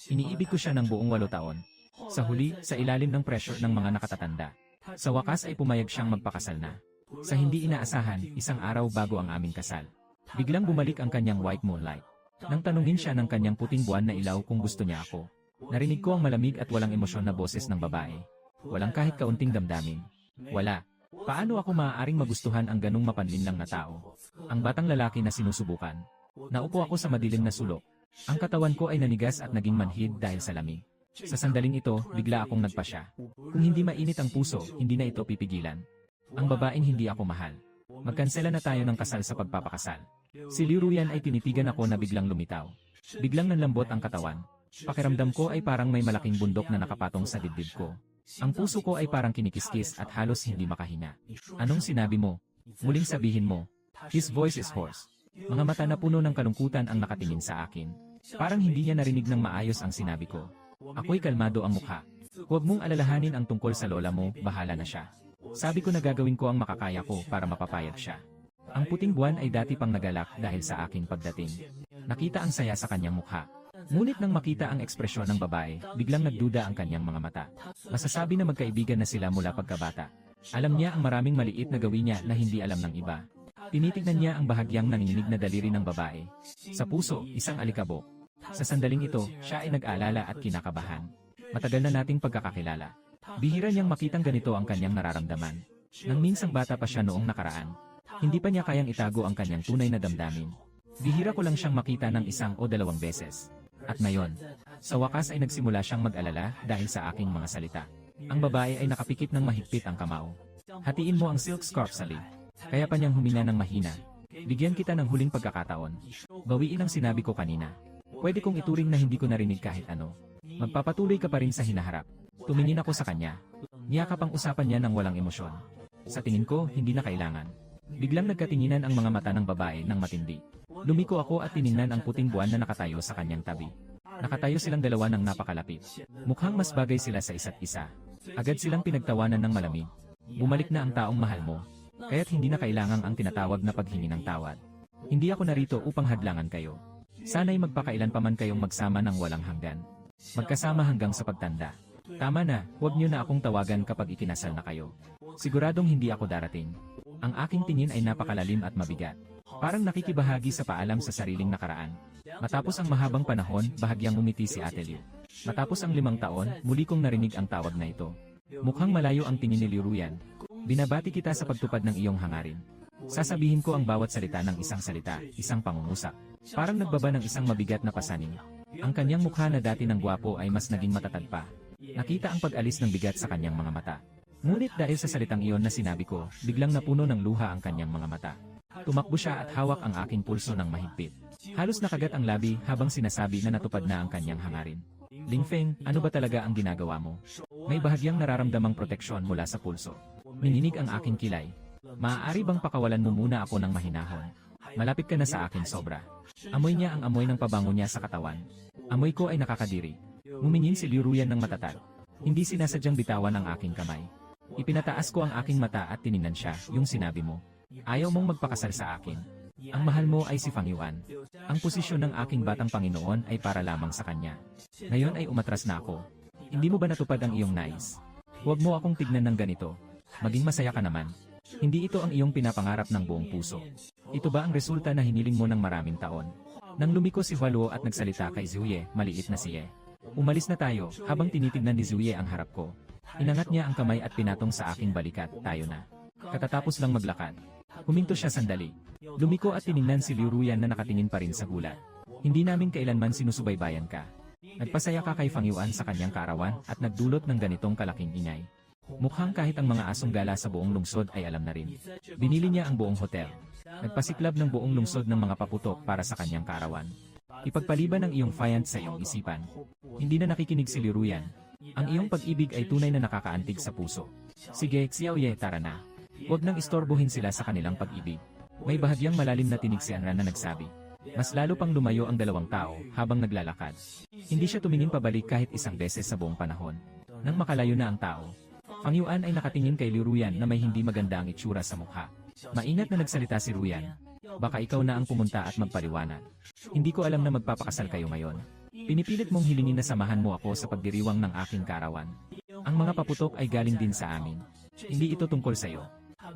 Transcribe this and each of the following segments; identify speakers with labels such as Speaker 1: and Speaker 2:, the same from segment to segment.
Speaker 1: Iniibig ko siya ng buong 8 taon. Sa huli, sa ilalim ng pressure ng mga nakatatanda. Sa wakas ay pumayag siyang magpakasal na. Sa hindi inaasahan, isang araw bago ang aming kasal. Biglang bumalik ang kanyang white moonlight. Nang tanungin siya ng kanyang puting buwan na ilaw kung gusto niya ako. Narinig ko ang malamig at walang emosyon na boses ng babae. Walang kahit kaunting damdamin. Wala. Paano ako maaaring magustuhan ang ganong mapanlinlang na tao? Ang batang lalaki na sinusubukan. Naupo ako sa madilim na sulok. Ang katawan ko ay nanigas at naging manhid dahil sa lamig. Sa sandaling ito, bigla akong nagpasya. Kung hindi mainit ang puso, hindi na ito pipigilan. Ang babaeng hindi ako mahal. Magkansela na tayo ng kasal sa pagpapakasal. Si Liu Ruyan ay tinitigan ako na biglang lumitaw. Biglang nanlambot ang katawan. Pakiramdam ko ay parang may malaking bundok na nakapatong sa dibdib ko. Ang puso ko ay parang kinikiskis at halos hindi makahinga. Anong sinabi mo? Muling sabihin mo. His voice is hoarse. Mga mata na puno ng kalungkutan ang nakatingin sa akin. Parang hindi niya narinig ng maayos ang sinabi ko. Ako'y kalmado ang mukha. Huwag mong alalahanin ang tungkol sa lola mo, bahala na siya. Sabi ko na gagawin ko ang makakaya ko para mapapayag siya. Ang puting buwan ay dati pang nagalak dahil sa aking pagdating. Nakita ang saya sa kanyang mukha. Ngunit nang makita ang ekspresyon ng babae, biglang nagduda ang kanyang mga mata. Masasabi na magkaibigan na sila mula pagkabata. Alam niya ang maraming maliit na gawin niya na hindi alam ng iba. Tinitignan niya ang bahagyang nanginginig na daliri ng babae. Sa puso, isang alikabok. Sa sandaling ito, siya ay nag-aalala at kinakabahan. Matagal na nating pagkakakilala. Bihira niyang makitang ganito ang kanyang nararamdaman. Nang minsang bata pa siya noong nakaraan, hindi pa niya kayang itago ang kanyang tunay na damdamin. Bihira ko lang siyang makita ng 1 o 2 beses. At ngayon, sa wakas ay nagsimula siyang mag-alala dahil sa aking mga salita. Ang babae ay nakapikit ng mahigpit ang kamao. Hatiin mo ang silk scarf sa lip. Kaya pa niyang huminga ng mahina. Bigyan kita ng huling pagkakataon. Bawiin ang sinabi ko kanina. Pwede kong ituring na hindi ko narinig kahit ano. Magpapatuloy ka pa rin sa hinaharap. Tumingin ako sa kanya. Niyakap ang usapan niya ng walang emosyon. Sa tingin ko, hindi na kailangan. Biglang nagkatinginan ang mga mata ng babae ng matindi. Lumiko ako at tiningnan ang puting buwan na nakatayo sa kanyang tabi. Nakatayo silang dalawa ng napakalapit. Mukhang mas bagay sila sa isa't isa. Agad silang pinagtawanan ng malamig. Bumalik na ang taong mahal mo. Kaya't hindi na kailangang ang tinatawag na paghingi ng tawad. Hindi ako narito upang hadlangan kayo. Sana'y magpakailan pa man kayong magsama ng walang hanggan. Magkasama hanggang sa pagtanda. Tama na, huwag niyo na akong tawagan kapag ikinasal na kayo. Siguradong hindi ako darating. Ang aking tingin ay napakalalim at mabigat. Parang nakikibahagi sa paalam sa sariling nakaraan. Matapos ang mahabang panahon, bahagyang umiti si Ate Liu. Matapos ang 5 taon, muli kong narinig ang tawag na ito. Mukhang malayo ang tingin ni Liu Ruyan. Binabati kita sa pagtupad ng iyong hangarin. Sasabihin ko ang bawat salita ng isang salita, isang pangungusap. Parang nagbaba ng isang mabigat na pasaning. Ang kanyang mukha na dati ng gwapo ay mas naging matatag pa. Nakita ang pag-alis ng bigat sa kanyang mga mata. Ngunit dahil sa salitang iyon na sinabi ko, biglang napuno ng luha ang kanyang mga mata. Tumakbo siya at hawak ang aking pulso ng mahigpit. Halos nakagat ang labi habang sinasabi na natupad na ang kanyang hangarin. Lingfeng, ano ba talaga ang ginagawa mo? May bahagyang nararamdamang proteksyon mula sa pulso. Nininig ang aking kilay. Maaari bang pakawalan mo muna ako ng mahinahon? Malapit ka na sa akin sobra. Amoy niya ang amoy ng pabango niya sa katawan. Amoy ko ay nakakadiri. Ngumingin si Liu Ruyan ng matatag. Hindi sinasadyang bitawan ang aking kamay. Ipinataas ko ang aking mata at tiningnan siya, yung sinabi mo. Ayaw mong magpakasal sa akin. Ang mahal mo ay si Fang Yuan. Ang posisyon ng aking batang Panginoon ay para lamang sa kanya. Ngayon ay umatras na ako. Hindi mo ba natupad ang iyong nais? Huwag mo akong tignan ng ganito. Maging masaya ka naman. Hindi ito ang iyong pinapangarap ng buong puso. Ito ba ang resulta na hiniling mo ng maraming taon? Nang lumiko si Hualuo at nagsalita kay Ziuye, maliit na si Ye. Umalis na tayo, habang tinitignan ni Ziuye ang harap ko. Inangat niya ang kamay at pinatong sa aking balikat, tayo na. Katatapos lang maglakad. Huminto siya sandali. Lumiko at tiningnan si Liu Ruyan na nakatingin pa rin sa gulat. Hindi namin kailanman sinusubaybayan ka. Nagpasaya ka kay Fang Yuan sa kanyang kaarawan at nagdulot ng ganitong kalaking ingay. Mukhang kahit ang mga asong gala sa buong lungsod ay alam na rin. Binili niya ang buong hotel. Nagpasiklab ng buong lungsod ng mga paputok para sa kanyang kaarawan. Ipagpaliban ang iyong fiancé sa iyong isipan. Hindi na nakikinig si Liu Ruyan. Ang iyong pag-ibig ay tunay na nakakaantig sa puso. Sige, Xiaoye, tara na. Huwag nang istorbohin sila sa kanilang pag-ibig. May bahagyang malalim na tinig si Anran na nagsabi. Mas lalo pang lumayo ang dalawang tao habang naglalakad. Hindi siya tumingin pabalik kahit isang beses sa buong panahon. Nang makalayo na ang tao, Fang Yuan ay nakatingin kay Liu Ruyan na may hindi maganda ang itsura sa mukha. Maingat na nagsalita si Ruyan. Baka ikaw na ang pumunta at magpaliwanag. Hindi ko alam na magpapakasal kayo ngayon. Pinipilit mong hilingin na samahan mo ako sa pagdiriwang ng aking karawan. Ang mga paputok ay galing din sa amin. Hindi ito tungkol sa iyo.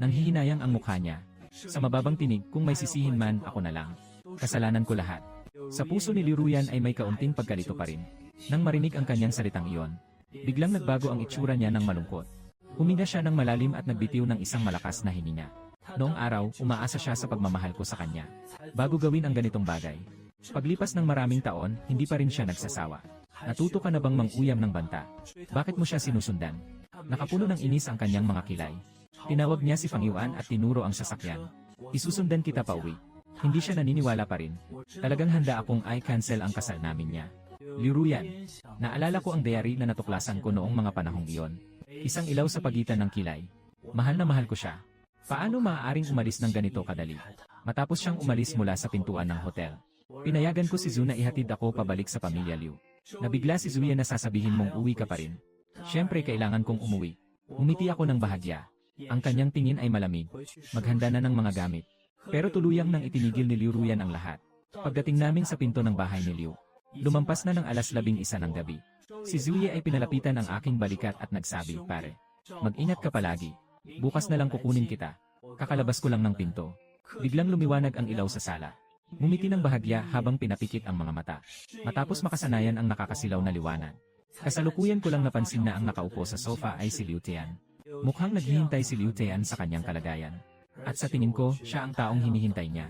Speaker 1: Nanghihinayang ang mukha niya. Sa mababang tinig, kung may sisihin man, ako na lang. Kasalanan ko lahat. Sa puso ni Liruyan ay may kaunting pagkalito pa rin. Nang marinig ang kanyang salitang iyon, biglang nagbago ang itsura niya ng malungkot. Huminga siya ng malalim at nagbitiw ng isang malakas na hininga. Noong araw, umaasa siya sa pagmamahal ko sa kanya. Bago gawin ang ganitong bagay. Paglipas ng maraming taon, hindi pa rin siya nagsasawa. Natuto ka na bang manguyam ng banta? Bakit mo siya sinusundan? Nakapuno ng inis ang kanyang mga kilay. Tinawag niya si Fang Yuan at tinuro ang sasakyan. Isusundan kita pauwi. Hindi siya naniniwala pa rin. Talagang handa akong i-cancel ang kasal namin niya. Liruyan. Naalala ko ang diary na natuklasan ko noong mga panahong iyon. Isang ilaw sa pagitan ng kilay. Mahal na mahal ko siya. Paano maaaring umalis ng ganito kadali? Matapos siyang umalis mula sa pintuan ng hotel. Pinayagan ko si Zu na ihatid ako pabalik sa pamilya Liu. Nabigla si Zuya na sasabihin mong uwi ka pa rin. Siyempre kailangan kong umuwi. Umiti ako ng bahagya. Ang kanyang tingin ay malamig. Maghanda na ng mga gamit. Pero tuluyang nang itinigil ni Liu Ruyan ang lahat. Pagdating namin sa pinto ng bahay ni Liu, lumampas na ng 11:00 ng gabi. Si Zuye ay pinalapitan ang aking balikat at nagsabi, "Pare, mag-ingat ka palagi. Bukas na lang kukunin kita." Kakalabas ko lang ng pinto. Biglang lumiwanag ang ilaw sa sala. Ngumiti ng bahagya habang pinapikit ang mga mata. Matapos makasanayan ang nakakasilaw na liwanag. Kasalukuyan ko lang napansin na ang nakaupo sa sofa ay si Liu Tian. Mukhang naghihintay si Liu Tian sa kanyang kalagayan. At sa tingin ko, siya ang taong hinihintay niya.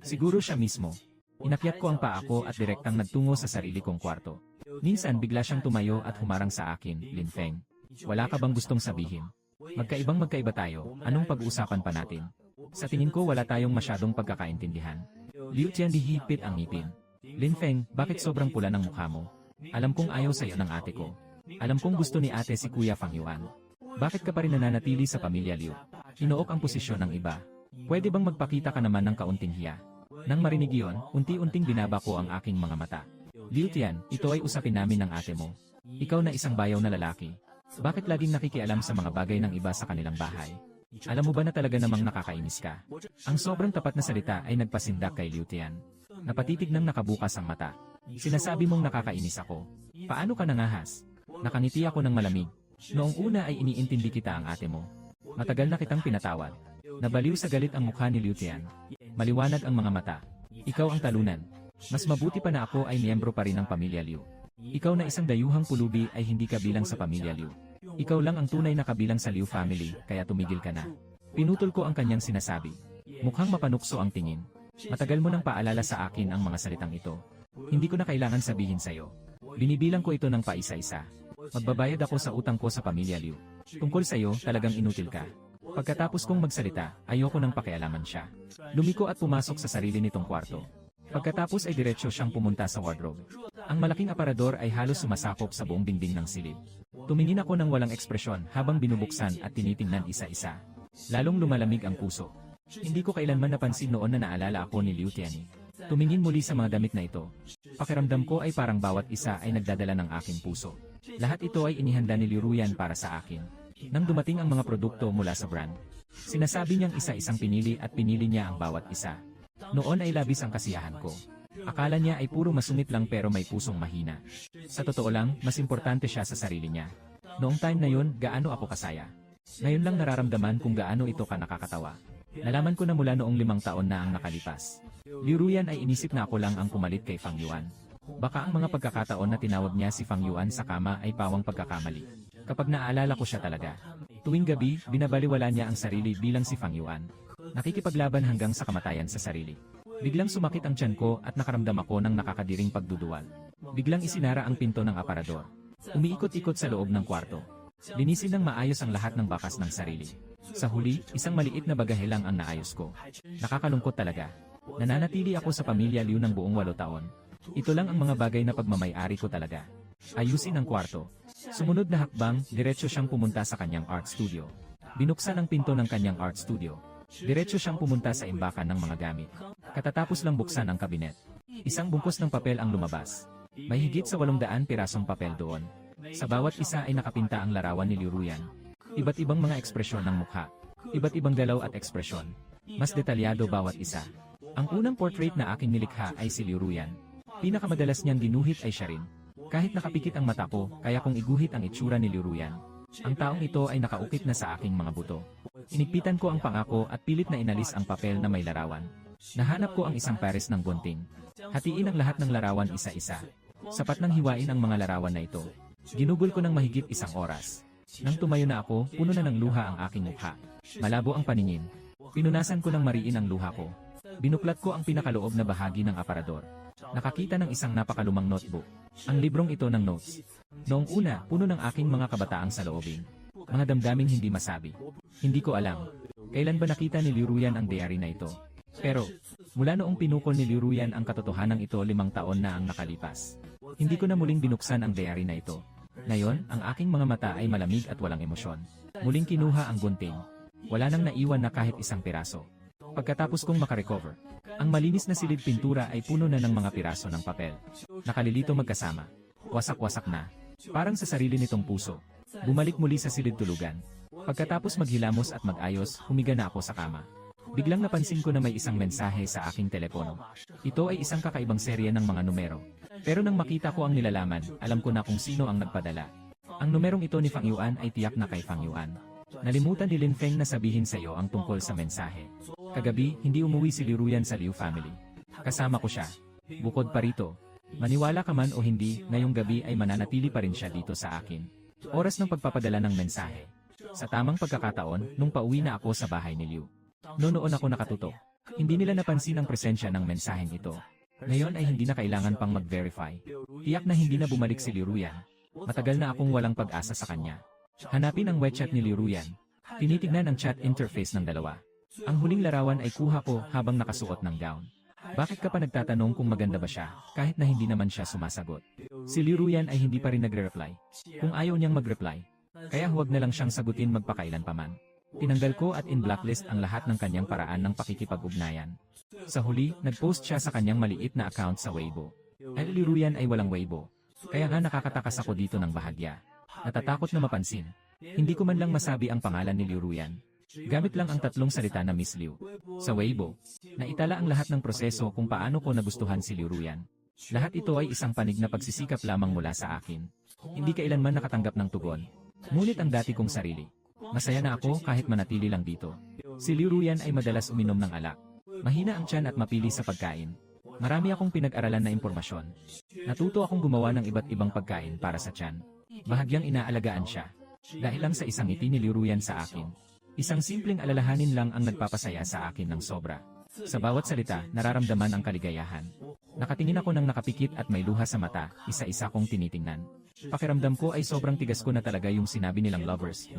Speaker 1: Siguro siya mismo. Inakyat ko ang paa ko at direktang nagtungo sa sarili kong kwarto. Minsan bigla siyang tumayo at humarang sa akin, "Lin Feng, wala ka bang gustong sabihin? Magkaiba tayo, anong pag-uusapan pa natin?" Sa tingin ko wala tayong masyadong pagkakaintindihan. Liu Tian hihigpit ang ngipin. "Lin Feng, bakit sobrang pula ng mukha mo? Alam kong ayaw sa'yo ng ate ko. Alam kong gusto ni ate si Kuya Fang Yuan. Bakit ka pa rin nananatili sa pamilya Liu? Inook ang posisyon ng iba. Pwede bang magpakita ka naman ng kaunting hiya?" Nang marinig iyon, unti-unting binaba ko ang aking mga mata. "Liu Tian, ito ay usapin namin ng ate mo. Ikaw na isang bayaw na lalaki. Bakit laging nakikialam sa mga bagay ng iba sa kanilang bahay? Alam mo ba na talaga namang nakakainis ka?" Ang sobrang tapat na salita ay nagpasindak kay Liu Tian. Napatitig nang nakabukas ang mata. "Sinasabi mong nakakainis ako. Paano ka nangahas?" Nakangiti ako ng malamig. "Noong una ay iniintindi kita ang ate mo. Matagal na kitang pinatawad." Nabaliw sa galit ang mukha ni Liu Tian. Maliwanag ang mga mata. "Ikaw ang talunan. Mas mabuti pa na ako ay miyembro pa rin ng pamilya Liu. Ikaw na isang dayuhang pulubi ay hindi kabilang sa pamilya Liu. Ikaw lang ang tunay na kabilang sa Liu family, kaya tumigil ka na." Pinutol ko ang kanyang sinasabi. Mukhang mapanukso ang tingin. "Matagal mo nang paalala sa akin ang mga salitang ito. Hindi ko na kailangan sabihin sa'yo. Binibilang ko ito ng paisa-isa. Magbabayad ako sa utang ko sa pamilya Liu. Tungkol sa'yo, talagang inutil ka." Pagkatapos kong magsalita, ayoko nang pakialaman siya. Lumiko at pumasok sa sarili nitong kwarto. Pagkatapos ay diretsyo siyang pumunta sa wardrobe. Ang malaking aparador ay halos sumasakop sa buong dingding ng silid. Tumingin ako ng walang ekspresyon habang binubuksan at tinitingnan isa-isa. Lalong lumalamig ang puso. Hindi ko kailanman napansin noon na naalala ako ni Liu Tian. Tumingin muli sa mga damit na ito. Pakiramdam ko ay parang bawat isa ay nagdadala ng aking puso. Lahat ito ay inihanda ni Liu Ruyan para sa akin. Nang dumating ang mga produkto mula sa brand, sinasabi niyang isa-isang pinili at pinili niya ang bawat isa. Noon ay labis ang kasiyahan ko. Akala niya ay puro masungit lang pero may pusong mahina. Sa totoo lang, mas importante siya sa sarili niya. Noong time na yun, gaano ako kasaya. Ngayon lang nararamdaman kung gaano ito ka nakakatawa. Nalaman ko na mula noong 5 taon na ang nakalipas. Liu Ruyan ay inisip na ako lang ang pumalit kay Fang Yuan. Baka ang mga pagkakataon na tinawag niya si Fang Yuan sa kama ay pawang pagkakamali. Kapag naalala ko siya talaga. Tuwing gabi, binabaliwala niya ang sarili bilang si Fang Yuan. Nakikipaglaban hanggang sa kamatayan sa sarili. Biglang sumakit ang tiyan ko at nakaramdam ako ng nakakadiring pagduduwal. Biglang isinara ang pinto ng aparador. Umiikot-ikot sa loob ng kwarto. Linisin ng maayos ang lahat ng bakas ng sarili. Sa huli, isang maliit na bagahe lang ang naayos ko. Nakakalungkot talaga. Nananatili ako sa pamilya Liu ng buong 8 taon. Ito lang ang mga bagay na pagmamay-ari ko talaga. Ayusin ang kwarto. Sumunod na hakbang, diretsyo siyang pumunta sa kanyang art studio. Binuksan ang pinto ng kanyang art studio. Diretsyo siyang pumunta sa imbakan ng mga gamit. Katatapos lang buksan ang kabinet. Isang bungkus ng papel ang lumabas. May higit sa 800 pirasong papel doon. Sa bawat isa ay nakapinta ang larawan ni Liu Ruyan. Iba't ibang mga ekspresyon ng mukha. Iba't ibang galaw at ekspresyon. Mas detalyado bawat isa. Ang unang portrait na aking nilikha ay si Liu Ruyan. Pinakamadalas niyang ginuhit ay siya rin. Kahit nakapikit ang mata ko, kaya kong iguhit ang itsura ni Liu Ruyan. Ang taong ito ay nakaukit na sa aking mga buto. Inigpitan ko ang pangako at pilit na inalis ang papel na may larawan. Nahanap ko ang isang pares ng gunting. Hatiin ang lahat ng larawan isa-isa. Sapat nang hiwain ang mga larawan na ito. Ginugol ko ng mahigit 1 oras. Nang tumayo na ako, puno na ng luha ang aking mukha. Malabo ang paningin. Pinunasan ko ng mariin ang luha ko. Binuklat ko ang pinakaloob na bahagi ng aparador. Nakakita ng isang napakalumang notebook. Ang librong ito ng notes. Noong una, puno ng aking mga kabataang saloobin. Mga damdaming hindi masabi. Hindi ko alam. Kailan ba nakita ni Liu Ruyan ang diary na ito? Pero, mula noong pinukol ni Liu Ruyan ang katotohanan ito 5 taon na ang nakalipas. Hindi ko na muling binuksan ang diary na ito. Ngayon, ang aking mga mata ay malamig at walang emosyon. Muling kinuha ang gunting. Wala nang naiwan na kahit isang piraso. Pagkatapos kong makarecover, ang malinis na silid pintura ay puno na ng mga piraso ng papel. Nakalilito magkasama. Wasak-wasak na. Parang sa sarili nitong puso. Bumalik muli sa silid tulugan. Pagkatapos maghilamos at mag-ayos, humiga na ako sa kama. Biglang napansin ko na may isang mensahe sa aking telepono. Ito ay isang kakaibang serye ng mga numero. Pero nang makita ko ang nilalaman, alam ko na kung sino ang nagpadala. Ang numerong ito ni Fang Yuan ay tiyak na kay Fang Yuan. Nalimutan ni Lin Feng na sabihin sa iyo ang tungkol sa mensahe. Kagabi, hindi umuwi si Liu Ruyan sa Liu family. Kasama ko siya. Bukod pa rito, maniwala ka man o hindi, ngayong gabi ay mananatili pa rin siya dito sa akin. Oras ng pagpapadala ng mensahe. Sa tamang pagkakataon, nung pauwi na ako sa bahay ni Liu. Noon ako nakatutok. Hindi nila napansin ang presensya ng mensaheng ito. Ngayon ay hindi na kailangan pang mag-verify. Tiyak na hindi na bumalik si Liu Ruyan. Matagal na akong walang pag-asa sa kanya. Hanapin ang WeChat ni Liu Ruyan. Tinitignan ang chat interface ng dalawa. Ang huling larawan ay kuha ko habang nakasuot ng gown. Bakit ka pa nagtatanong kung maganda ba siya, kahit na hindi naman siya sumasagot? Si Liu Ruyan ay hindi pa rin nagre-reply. Kung ayaw niyang mag-reply, kaya huwag na lang siyang sagutin magpakailan pa man. Tinanggal ko at in-blacklist ang lahat ng kanyang paraan ng pakikipag-ugnayan. Sa huli, nag-post siya sa kanyang maliit na account sa Weibo. Ang Liu Ruyan ay walang Weibo. Kaya nga nakakatakas ako dito ng bahagya. Natatakot na mapansin. Hindi ko man lang masabi ang pangalan ni Liu Ruyan. Gamit lang ang 3 salita na Miss Liu. Sa Weibo, naitala ang lahat ng proseso kung paano ko nagustuhan si Liu Ruyan. Lahat ito ay isang panig na pagsisikap lamang mula sa akin. Hindi kailanman nakatanggap ng tugon. Ngunit ang dati kong sarili. Masaya na ako kahit manatili lang dito. Si Liu Ruyan ay madalas uminom ng alak. Mahina ang tiyan at mapili sa pagkain. Marami akong pinag-aralan na impormasyon. Natuto akong gumawa ng iba't ibang pagkain para sa tiyan. Bahagyang inaalagaan siya. Dahil lang sa isang ngiti ni Liu Ruyan sa akin. Isang simpleng alalahanin lang ang nagpapasaya sa akin ng sobra. Sa bawat salita, nararamdaman ang kaligayahan. Nakatingin ako ng nakapikit at may luha sa mata, isa-isa kong tinitingnan. Pakiramdam ko ay sobrang tigas ko na talaga yung sinabi nilang lovers.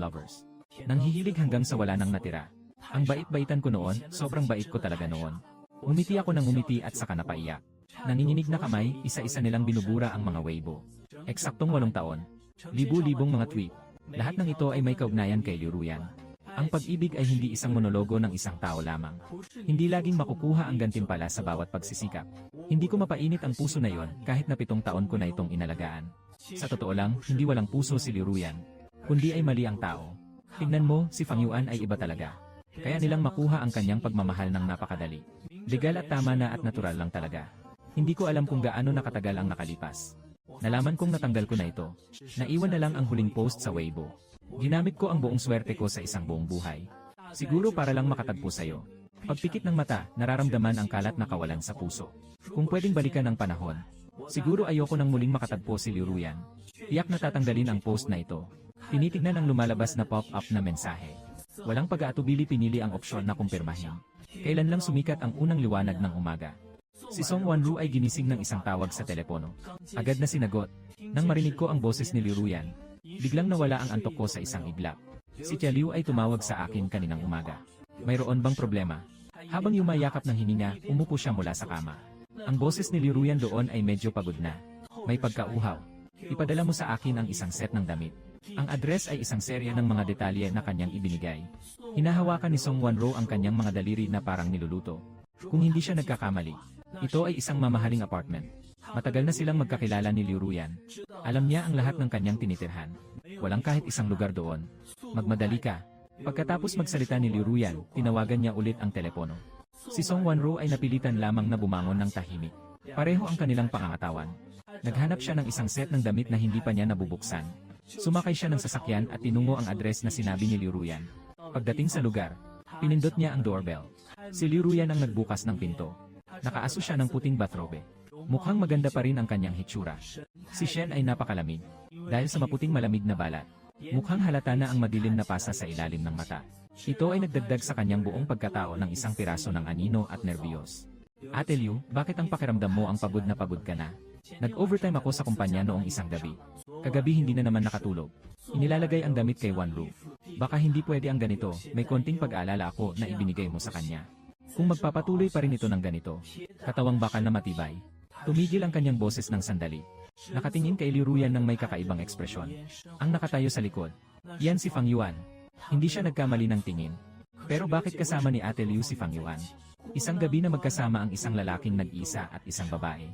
Speaker 1: Nanghihilig hanggang sa wala nang natira. Ang bait-baitan ko noon, sobrang bait ko talaga noon. Umiti ako ng umiti at saka napaiyak. Nanginginig na kamay, isa-isa nilang binubura ang mga Weibo. Eksaktong 8 taon. Libu-libong mga tweet. Lahat ng ito ay may kaugnayan kay Liu Ruyan. Ang pag-ibig ay hindi isang monologo ng isang tao lamang. Hindi laging makukuha ang gantimpala sa bawat pagsisikap. Hindi ko mapainit ang puso na yon kahit na 7 taon ko na itong inalagaan. Sa totoo lang, hindi walang puso si Liu Ruyan. Kundi ay mali ang tao. Tingnan mo, si Fang Yuan ay iba talaga. Kaya nilang makuha ang kanyang pagmamahal ng napakadali. Legal at tama na at natural lang talaga. Hindi ko alam kung gaano nakatagal ang nakalipas. Nalaman kong natanggal ko na ito. Naiwan na lang ang huling post sa Weibo. Ginamit ko ang buong swerte ko sa isang buong buhay. Siguro para lang makatagpo sa'yo. Pagpikit ng mata, nararamdaman ang kalat na kawalan sa puso. Kung pwedeng balikan ang panahon, siguro ayoko nang muling makatagpo si Liu Ruyan. Tiyak na tatanggalin ang post na ito. Tinitignan ang lumalabas na pop-up na mensahe. Walang pag-aatubili pinili ang opsyon na kumpirmahin. Kailan lang sumikat ang unang liwanag ng umaga. Si Song Wanru ay ginising ng isang tawag sa telepono. Agad na sinagot. Nang marinig ko ang boses ni Liu Ruyan, biglang nawala ang antok ko sa isang iglap. Si Tia Liu ay tumawag sa akin kaninang umaga. Mayroon bang problema? Habang yumayakap ng hininga, umupo siya mula sa kama. Ang boses ni Liu Ruyan doon ay medyo pagod na. May pagkauhaw. Ipadala mo sa akin ang isang set ng damit. Ang address ay isang serya ng mga detalye na kanyang ibinigay. Hinahawakan ni Song Wanro ang kanyang mga daliri na parang niluluto. Kung hindi siya nagkakamali, ito ay isang mamahaling apartment. Matagal na silang magkakilala ni Liu Ruyan. Alam niya ang lahat ng kanyang tinitirhan. Walang kahit isang lugar doon. Magmadali ka. Pagkatapos magsalita ni Liu Ruyan, tinawagan niya ulit ang telepono. Si Song Wanro ay napilitan lamang na bumangon ng tahimik. Pareho ang kanilang pangangatawan. Naghanap siya ng isang set ng damit na hindi pa niya nabubuksan. Sumakay siya ng sasakyan at tinungo ang address na sinabi ni Liu Ruyan. Pagdating sa lugar, pinindot niya ang doorbell. Si Liu Ruyan ang nagbukas ng pinto. Nakaaso siya ng puting bathrobe. Mukhang maganda pa rin ang kanyang hitsura. Si Shen ay napakalamig. Dahil sa maputing malamig na balat, mukhang halata na ang madilim na pasa sa ilalim ng mata. Ito ay nagdagdag sa kanyang buong pagkatao ng isang piraso ng anino at nerbiyos. Ate Liu, bakit ang pakiramdam mo ang pagod na pagod ka na? Nag-overtime ako sa kumpanya noong isang gabi. Kagabi hindi na naman nakatulog. Inilalagay ang damit kay Wanru. Baka hindi pwede ang ganito, may konting pag-aalala ako na ibinigay mo sa kanya. Kung magpapatuloy pa rin ito ng ganito, katawang bakal na matibay. Tumigil ang kanyang boses ng sandali. Nakatingin kay Liu Ruyan ng may kakaibang ekspresyon. Ang nakatayo sa likod. Yan si Fang Yuan. Hindi siya nagkamali ng tingin. Pero bakit kasama ni Ate Liu si Fang Yuan? Isang gabi na magkasama ang isang lalaking nag-isa at isang babae.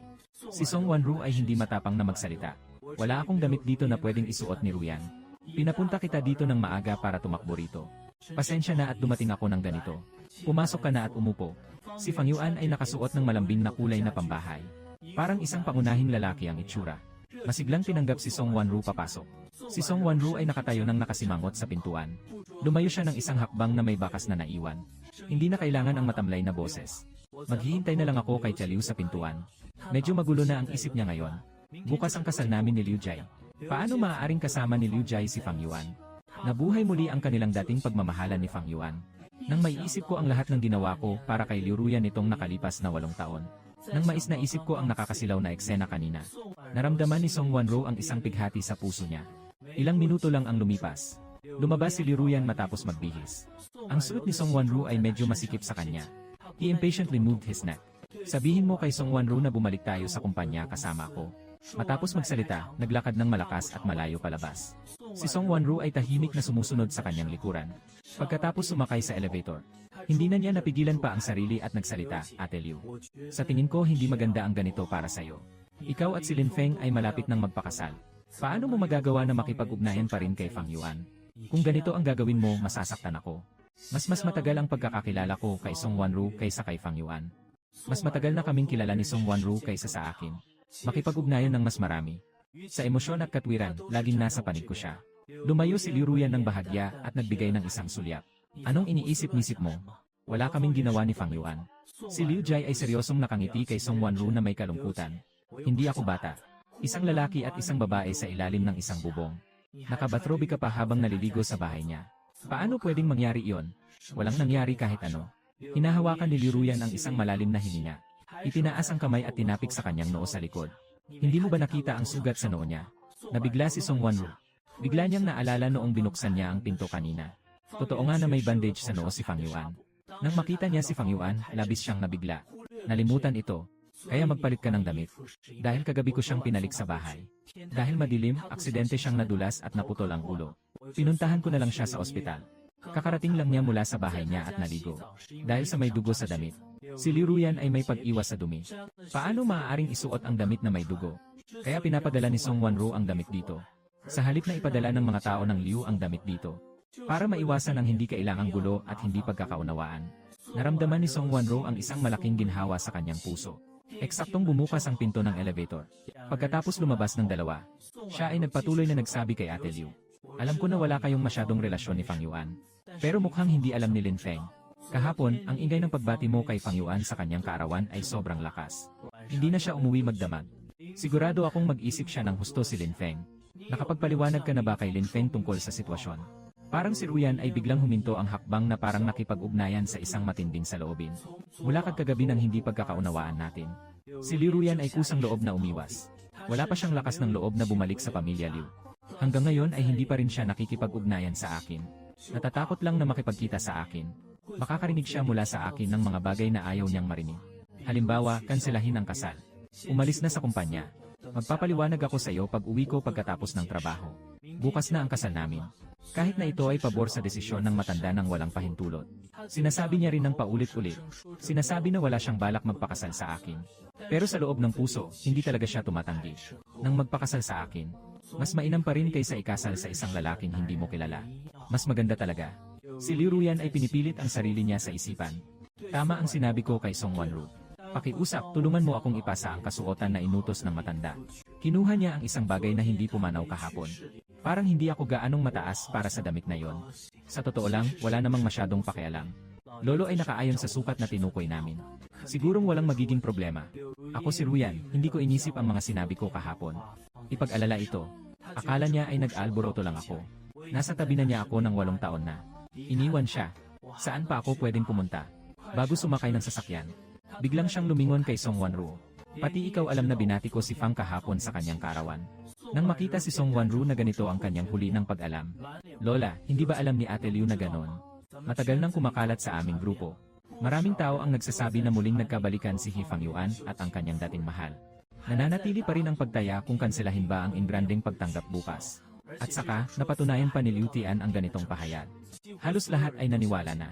Speaker 1: Si Song Wanru ay hindi matapang na magsalita. Wala akong damit dito na pwedeng isuot ni Ruyan. Pinapunta kita dito ng maaga para tumakbo rito. Pasensya na at dumating ako ng ganito. Pumasok ka na at umupo. Si Fang Yuan ay nakasuot ng malambing na kulay na pambahay. Parang isang pangunahing lalaki ang itsura. Masiglang tinanggap si Song Wanru papasok. Si Song Wanru ay nakatayo ng nakasimangot sa pintuan. Lumayo siya ng isang hakbang na may bakas na naiwan. Hindi na kailangan ang matamlay na boses. Maghihintay na lang ako kay Liu sa pintuan. Medyo magulo na ang isip niya ngayon. Bukas ang kasal namin ni Liu Jai. Paano maaaring kasama ni Liu Jai si Fang Yuan? Nabuhay muli ang kanilang dating pagmamahalan ni Fang Yuan. Nang maiisip ko ang lahat ng ginawa ko para kay Liu Ruyan nitong nakalipas na 8 taon. Nang mais na isip ko ang nakakasilaw na eksena kanina. Naramdaman ni Song Wanru ang isang pighati sa puso niya. Ilang minuto lang ang lumipas. Lumabas si Liu Ruyan matapos magbihis. Ang suot ni Song Wanru ay medyo masikip sa kanya. He impatiently moved his neck. Sabihin mo kay Song Wanru na bumalik tayo sa kumpanya kasama ko. Matapos magsalita, naglakad ng malakas at malayo palabas. Si Song Wanru ay tahimik na sumusunod sa kanyang likuran. Pagkatapos sumakay sa elevator, hindi na niya napigilan pa ang sarili at nagsalita, Ate Liu. Sa tingin ko hindi maganda ang ganito para sa'yo. Ikaw at si Lin Feng ay malapit ng magpakasal. Paano mo magagawa na makipag-ugnayan pa rin kay Fang Yuan? Kung ganito ang gagawin mo, masasaktan ako. Mas matagal ang pagkakakilala ko kay Song Wanru kaysa kay Fang Yuan. Mas matagal na kaming kilala ni Song Wanru kaysa sa akin. Makipag-ugnayan ng mas marami. Sa emosyon at katwiran, laging nasa panig ko siya. Lumayo si Liu Ruyan ng bahagya at nagbigay ng isang sulyap. Anong iniisip-nisip mo? Wala kaming ginawa ni Fang Yuan. Si Liu Jai ay seryosong nakangiti kay Song Wanru na may kalungkutan. Hindi ako bata. Isang lalaki at isang babae sa ilalim ng isang bubong. Nakabatrobe ka pa habang naliligo sa bahay niya. Paano pwedeng mangyari iyon? Walang nangyari kahit ano. Hinahawakan ni Liu Ruyan ang isang malalim na hininga. Itinaas ang kamay at tinapik sa kanyang noo sa likod. Hindi mo ba nakita ang sugat sa noo niya? Nabigla si Song Wanru. Bigla niyang naalala noong binuksan niya ang pinto kanina. Totoo nga na may bandage sa noo si Fang Yuan. Nang makita niya si Fang Yuan, labis siyang nabigla. Nalimutan ito. Kaya magpalit ka ng damit. Dahil kagabi ko siyang pinalik sa bahay. Dahil madilim, aksidente siyang nadulas at naputol ang ulo. Pinuntahan ko na lang siya sa ospital. Kakarating lang niya mula sa bahay niya at naligo. Dahil sa may dugo sa damit. Si Liu Ruyan ay may pag-iwas sa dumi. Paano maaaring isuot ang damit na may dugo? Kaya pinapadala ni Song Wanru ang damit dito. Sa halip na ipadala ng mga tao ng Liu ang damit dito. Para maiwasan ang hindi kailangang gulo at hindi pagkakaunawaan. Naramdaman ni Song Wanru ang isang malaking ginhawa sa kanyang puso. Eksaktong bumukas ang pinto ng elevator. Pagkatapos lumabas ng dalawa, siya ay nagpatuloy na nagsabi kay Ate Liu. Alam ko na wala kayong masyadong relasyon ni Fang Yuan. Pero mukhang hindi alam ni Lin Feng. Kahapon, ang ingay ng pagbati mo kay Fang Yuan sa kanyang kaarawan ay sobrang lakas. Hindi na siya umuwi magdamag. Sigurado akong mag-isip siya ng husto si Lin Feng. Nakapagpaliwanag ka na ba kay Lin Feng tungkol sa sitwasyon? Parang si Ruyan ay biglang huminto ang hakbang na parang nakipag-ugnayan sa isang matinding saloobin. Mula kagabi ng hindi pagkakaunawaan natin. Si Liu Ruyan ay kusang loob na umiwas. Wala pa siyang lakas ng loob na bumalik sa pamilya Liu. Hanggang ngayon ay hindi pa rin siya nakikipag-ugnayan sa akin. Natatakot lang na makipagkita sa akin. Makakarinig siya mula sa akin ng mga bagay na ayaw niyang marinig. Halimbawa, kanselahin ang kasal. Umalis na sa kumpanya. Magpapaliwanag ako sa iyo pag uwi ko pagkatapos ng trabaho. Bukas na ang kasal namin. Kahit na ito ay pabor sa desisyon ng matanda ng walang pahintulot. Sinasabi niya rin ng paulit-ulit. Sinasabi na wala siyang balak magpakasal sa akin. Pero sa loob ng puso, hindi talaga siya tumatanggi. Nang magpakasal sa akin, mas mainam pa rin kaysa ikasal sa isang lalaking hindi mo kilala. Mas maganda talaga. Si Liu Ruyan ay pinipilit ang sarili niya sa isipan. Tama ang sinabi ko kay Song Wanru. Pakiusap, tulungan mo akong ipasa ang kasuotan na inutos ng matanda. Kinuha niya ang isang bagay na hindi pumanaw kahapon. Parang hindi ako gaanong mataas para sa damit na yon. Sa totoo lang, wala namang masyadong pakialam. Lolo ay nakaayon sa sukat na tinukoy namin. Sigurong walang magiging problema. Ako si Ruyan, hindi ko inisip ang mga sinabi ko kahapon. Ipag-alala ito. Akala niya ay nag-alboroto lang ako. Nasa tabi na niya ako ng 8 taon na. Iniwan siya. Saan pa ako pwedeng pumunta? Bago sumakay ng sasakyan, biglang siyang lumingon kay Song Wanru. Pati ikaw alam na binati ko si Fang kahapon sa kanyang karawan. Nang makita si Song Wanru na ganito ang kanyang huli ng pag-alam. Lola, hindi ba alam ni Ate Liu na ganon? Matagal nang kumakalat sa aming grupo. Maraming tao ang nagsasabi na muling nagkabalikan si Hifang Yuan at ang kanyang dating mahal. Nananatili pa rin ang pagtaya kung kanselahin ba ang ingranding pagtanggap bukas. At saka, napatunayan pa ni Liu Tian ang ganitong pahayag. Halos lahat ay naniwala na.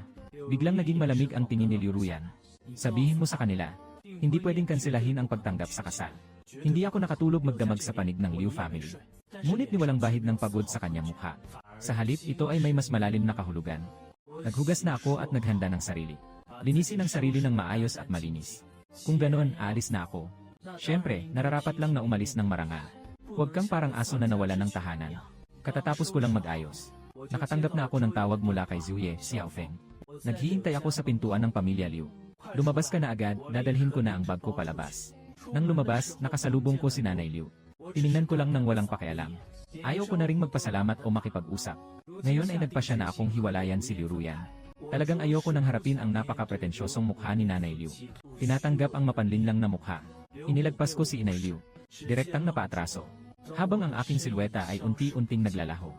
Speaker 1: Biglang naging malamig ang tingin ni Liu Ruyan. Sabihin mo sa kanila, hindi pwedeng kanselahin ang pagtanggap sa kasal. Hindi ako nakatulog magdamag sa panig ng Liu family. Ngunit niwalang bahid ng pagod sa kanyang mukha. Sa halip, ito ay may mas malalim na kahulugan. Naghugas na ako at naghanda ng sarili. Linisin ang sarili ng maayos at malinis. Kung ganoon, aalis na ako. Siyempre, nararapat lang na umalis ng marangal. Huwag kang parang aso na nawala ng tahanan. Katatapos ko lang mag-ayos. Nakatanggap na ako ng tawag mula kay Zuye, Xiaofeng. Naghihintay ako sa pintuan ng pamilya Liu. Lumabas ka na agad, dadalhin ko na ang bag ko palabas. Nang lumabas, nakasalubong ko si Nanay Liu. Tiningnan ko lang ng walang pakialam. Ayaw ko na ring magpasalamat o makipag-usap. Ngayon ay nagpasya na akong hiwalayan si Liu Ruyan. Talagang ayoko nang harapin ang napaka-pretensyosong mukha ni Nanay Liu. Tinatanggap ang mapanlinlang na mukha. Inilagpas ko si Inay Liu. Direktang napaatraso. Habang ang aking silweta ay unti-unting naglalaho.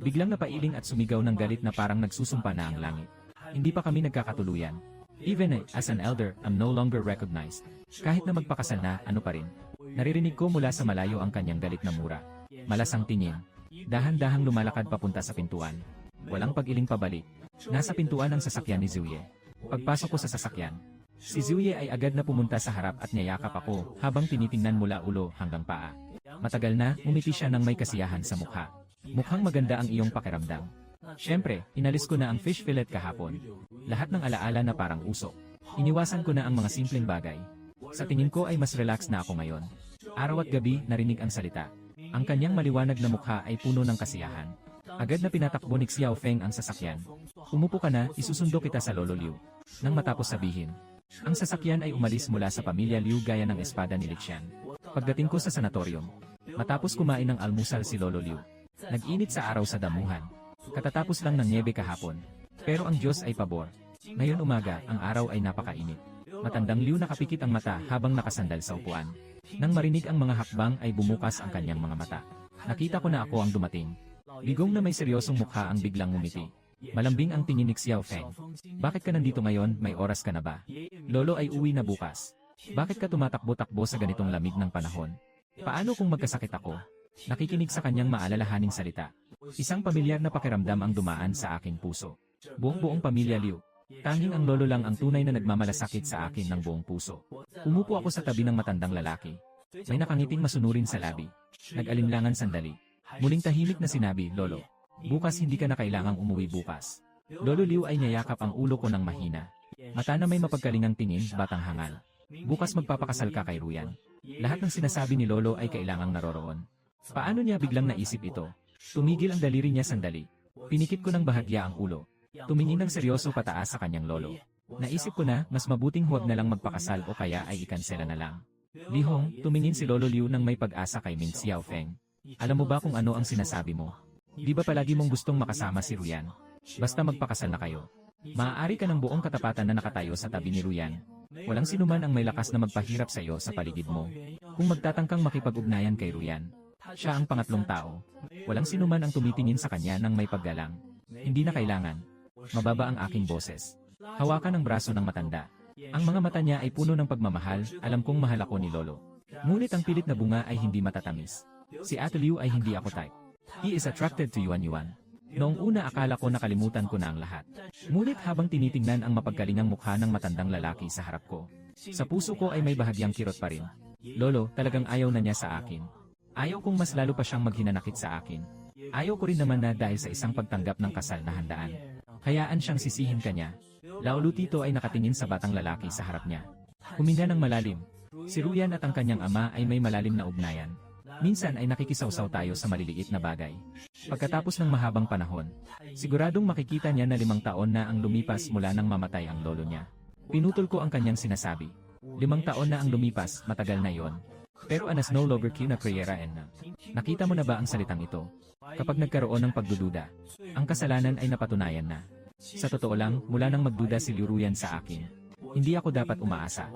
Speaker 1: Biglang napailing at sumigaw ng galit na parang nagsusumpa na ang langit. Hindi pa kami nagkakatuluyan. Even as an elder, I'm no longer recognized. Kahit na magpakasal na, ano pa rin. Naririnig ko mula sa malayo ang kanyang galit na mura. Malasang tingin. Dahan-dahang lumalakad papunta sa pintuan. Walang pag-iling pabalik. Nasa pintuan ang sasakyan ni Zuye. Pagpasok ko sa sasakyan, si Zuye ay agad na pumunta sa harap at niyayakap ako habang tinitingnan mula ulo hanggang paa. Matagal na, umiti siya ng may kasiyahan sa mukha. Mukhang maganda ang iyong pakiramdam. Siyempre, inalis ko na ang fish fillet kahapon. Lahat ng alaala na parang usok. Iniwasan ko na ang mga simpleng bagay. Sa tingin ko ay mas relax na ako ngayon. Araw at gabi, narinig ang salita. Ang kanyang maliwanag na mukha ay puno ng kasiyahan. Agad na pinatakbo ni Xiaofeng ang sasakyan. Umupo ka na, isusundo kita sa Lolo Liu. Nang matapos sabihin, ang sasakyan ay umalis mula sa pamilya Liu gaya ng espada ni Lixian. Pagdating ko sa sanatorium, matapos kumain ng almusal si Lolo Liu, nag-init sa araw sa damuhan. Katatapos lang ng niebe kahapon. Pero ang Diyos ay pabor. Ngayon umaga, ang araw ay napakainit. Matandang Liu nakapikit ang mata habang nakasandal sa upuan. Nang marinig ang mga hakbang ay bumukas ang kanyang mga mata. Nakita ko na ako ang dumating. Bigong na may seryosong mukha ang biglang ngumiti. Malambing ang tingin ni Xiaofeng. Bakit ka nandito ngayon, may oras ka na ba? Lolo ay uwi na bukas. Bakit ka tumatakbo-takbo sa ganitong lamig ng panahon? Paano kung magkasakit ako? Nakikinig sa kanyang maalalahaning salita. Isang pamilyar na pakiramdam ang dumaan sa aking puso. Buong pamilya Liu. Tanging ang lolo lang ang tunay na nagmamalasakit sa akin ng buong puso. Umupo ako sa tabi ng matandang lalaki. May nakangiting masunurin sa labi. Nag-alinlangan sandali. Muling tahimik na sinabi, Lolo, bukas hindi ka na kailangang umuwi bukas. Lolo Liu ay niyayakap ang ulo ko ng mahina. Mata na may mapagkalingang tingin, batang hangal. Bukas magpapakasal ka kay Ruyan. Lahat ng sinasabi ni Lolo ay kailangang naroroon. Paano niya biglang naisip ito? Tumigil ang daliri niya sandali. Pinikit ko ng bahagya ang ulo. Tumingin ng seryoso pataas sa kanyang lolo. Naisip ko na, mas mabuting huwag na lang magpakasal o kaya ay ikansela na lang. Lihong, tumingin si Lolo Liu ng may pag-asa kay Min Xiaofeng. Alam mo ba kung ano ang sinasabi mo? Di ba palagi mong gustong makasama si Ruyan? Basta magpakasal na kayo. Maaari ka ng buong katapatan na nakatayo sa tabi ni Ruyan. Walang sinuman ang may lakas na magpahirap sa iyo sa paligid mo. Kung magtatangkang makipag-ugnayan kay Ruyan, siya ang pangatlong tao. Walang sinuman ang tumitingin sa kanya ng may paggalang. Hindi na kailangan. Mababa ang aking boses. Hawakan ang braso ng matanda. Ang mga mata niya ay puno ng pagmamahal, alam kong mahal ako ni Lolo. Ngunit ang pilit na bunga ay hindi matatamis. Si Ate Liu ay hindi ako type. He is attracted to Yuan Yuan. Noong una akala ko nakalimutan ko na ang lahat. Ngunit habang tinitingnan ang mapagkalingang mukha ng matandang lalaki sa harap ko, sa puso ko ay may bahagyang kirot pa rin. Lolo, talagang ayaw na niya sa akin. Ayaw kong mas lalo pa siyang maghinanakit sa akin. Ayaw ko rin naman na dahil sa isang pagtanggap ng kasal na handaan. Hayaan siyang sisihin ka niya. Laolo Tito ay nakatingin sa batang lalaki sa harap niya. Huminga ng malalim. Si Ruyan at ang kanyang ama ay may malalim na ugnayan. Minsan ay nakikisawsaw tayo sa maliliit na bagay. Pagkatapos ng mahabang panahon, siguradong makikita niya na 5 taon na ang lumipas mula nang mamatay ang lolo niya. Pinutol ko ang kanyang sinasabi. 5 taon na ang lumipas, matagal na yon. Pero anas no longer na prayera and na. Nakita mo na ba ang salitang ito? Kapag nagkaroon ng pagdududa, ang kasalanan ay napatunayan na. Sa totoo lang, mula nang magduda si Liruyan sa akin, hindi ako dapat umaasa.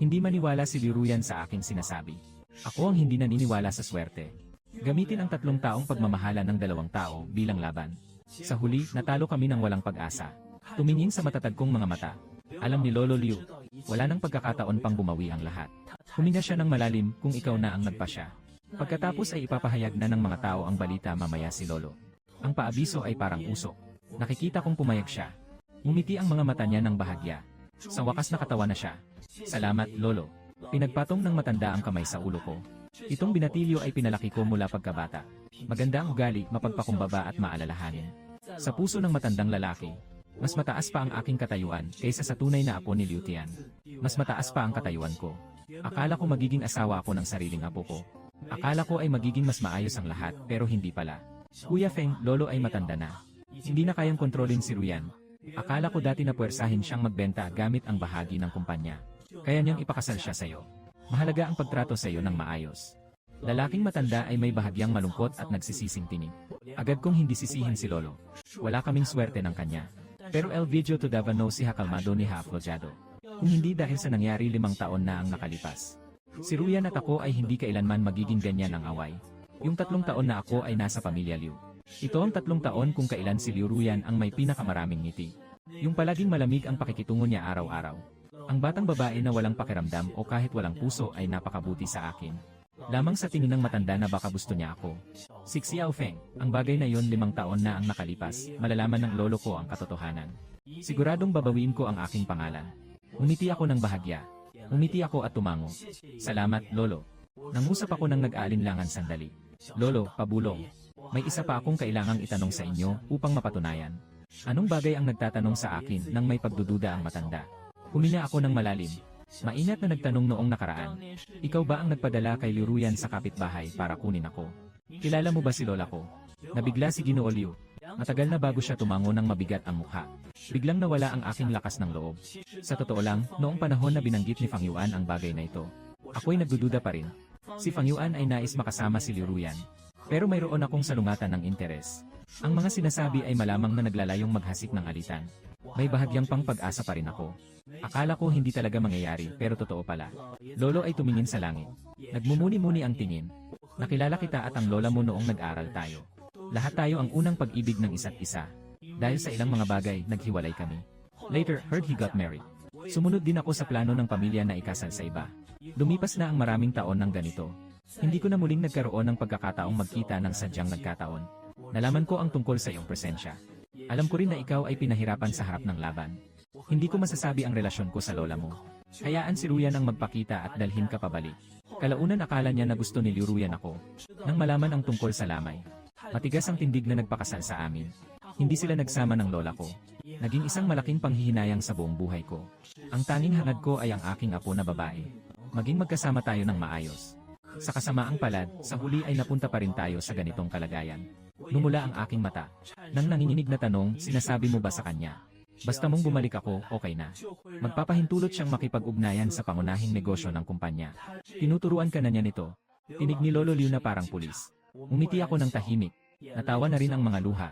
Speaker 1: Hindi maniwala si Liruyan sa aking sinasabi. Ako ang hindi naniniwala sa swerte. Gamitin ang 3 taong pagmamahala ng 2 tao bilang laban. Sa huli, natalo kami ng walang pag-asa. Tumingin sa matatag kong mga mata. Alam ni Lolo Liu, wala nang pagkakataon pang bumawi ang lahat. Huminga siya ng malalim kung ikaw na ang nagpasya. Pagkatapos ay ipapahayag na ng mga tao ang balita mamaya si Lolo. Ang paabiso ay parang usok. Nakikita kong pumayag siya. Ngumiti ang mga mata niya ng bahagya. Sa wakas nakatawa na siya. Salamat, Lolo. Pinagpatong ng matanda ang kamay sa ulo ko. Itong binatilyo ay pinalaki ko mula pagkabata. Maganda ang ugali, mapagpakumbaba at maalalahanin. Sa puso ng matandang lalaki, mas mataas pa ang aking katayuan kaysa sa tunay na apo ni Liu Tian. Mas mataas pa ang katayuan ko. Akala ko magiging asawa ako ng sariling apo ko. Akala ko ay magiging mas maayos ang lahat, pero hindi pala. Kuya Feng, Lolo ay matanda na. Hindi na kayang kontrolin si Ruyan. Akala ko dati na puwersahin siyang magbenta gamit ang bahagi ng kumpanya. Kaya niyang ipakasal siya sa'yo. Mahalaga ang pagtrato sa'yo ng maayos. Lalaking matanda ay may bahagyang malungkot at nagsisising tinig. Agad kong hindi sisihin si Lolo. Wala kaming swerte ng kanya. Pero el video to Davao si Hakalmado ni Haaflojado. Kung hindi dahil sa nangyari 5 taon na ang nakalipas. Si Ruyan at ako ay hindi kailanman magiging ganyan ang away. Yung 3 taon na ako ay nasa pamilya Liu. Ito ang 3 taon kung kailan si Liu Ruyan ang may pinakamaraming ngiti. Yung palaging malamig ang pakikitungo niya araw-araw. Ang batang babae na walang pakiramdam o kahit walang puso ay napakabuti sa akin. Lamang sa tingin ng matanda na baka gusto niya ako. Si Xiao Feng, ang bagay na yon 5 taon na ang nakalipas, malalaman ng lolo ko ang katotohanan. Siguradong babawiin ko ang aking pangalan. Umiti ako ng bahagya. Umiti ako at tumango. Salamat, Lolo. Nangusap ako ng nag-aalinlangan sandali. Lolo, pabulong. May isa pa akong kailangang itanong sa inyo upang mapatunayan. Anong bagay ang nagtatanong sa akin nang may pagdududa ang matanda? Huminga ako ng malalim. Maingat na nagtanong noong nakaraan. Ikaw ba ang nagpadala kay Liruyan sa kapitbahay para kunin ako? Kilala mo ba si Lola ko? Nabigla si Ginoo Liu. Matagal na bago siya tumango ng mabigat ang mukha. Biglang nawala ang aking lakas ng loob. Sa totoo lang, noong panahon na binanggit ni Fang Yuan ang bagay na ito, ako'y nagdududa pa rin. Si Fang Yuan ay nais makasama si Liruyan. Pero mayroon akong salungatan ng interes. Ang mga sinasabi ay malamang na naglalayong maghasik ng alitan. May bahagyang pang pag-asa pa rin ako. Akala ko hindi talaga mangyayari pero totoo pala. Lolo ay tumingin sa langit. Nagmumuni-muni ang tingin. Nakilala kita at ang lola mo noong nag-aral tayo. Lahat tayo ang unang pag-ibig ng isa't isa. Dahil sa ilang mga bagay, naghiwalay kami. Later, heard he got married. Sumunod din ako sa plano ng pamilya na ikasal sa iba. Lumipas na ang maraming taon ng ganito. Hindi ko na muling nagkaroon ng pagkakataong magkita ng sadyang nagkataon. Nalaman ko ang tungkol sa iyong presensya. Alam ko rin na ikaw ay pinahirapan sa harap ng laban. Hindi ko masasabi ang relasyon ko sa lola mo. Hayaan si Ruyan ang magpakita at dalhin ka pabalik. Kalaunan akala niya na gusto ni Liruyan ako. Nang malaman ang tungkol sa lamay. Matigas ang tindig na nagpakasal sa amin. Hindi sila nagsama ng lola ko. Naging isang malaking panghihinayang sa buong buhay ko. Ang tanging hangad ko ay ang aking apo na babae. Maging magkasama tayo ng maayos. Sa kasamaang palad, sa huli ay napunta pa rin tayo sa ganitong kalagayan. Numula ang aking mata. Nang nanginginig na tanong, sinasabi mo ba sa kanya? Basta mong bumalik ako, okay na. Magpapahintulot siyang makipag-ugnayan sa pangunahing negosyo ng kumpanya. Tinuturuan ka na niya nito. Tinig ni Lolo Liu na parang pulis. Umiti ako ng tahimik. Natawa na rin ang mga luha.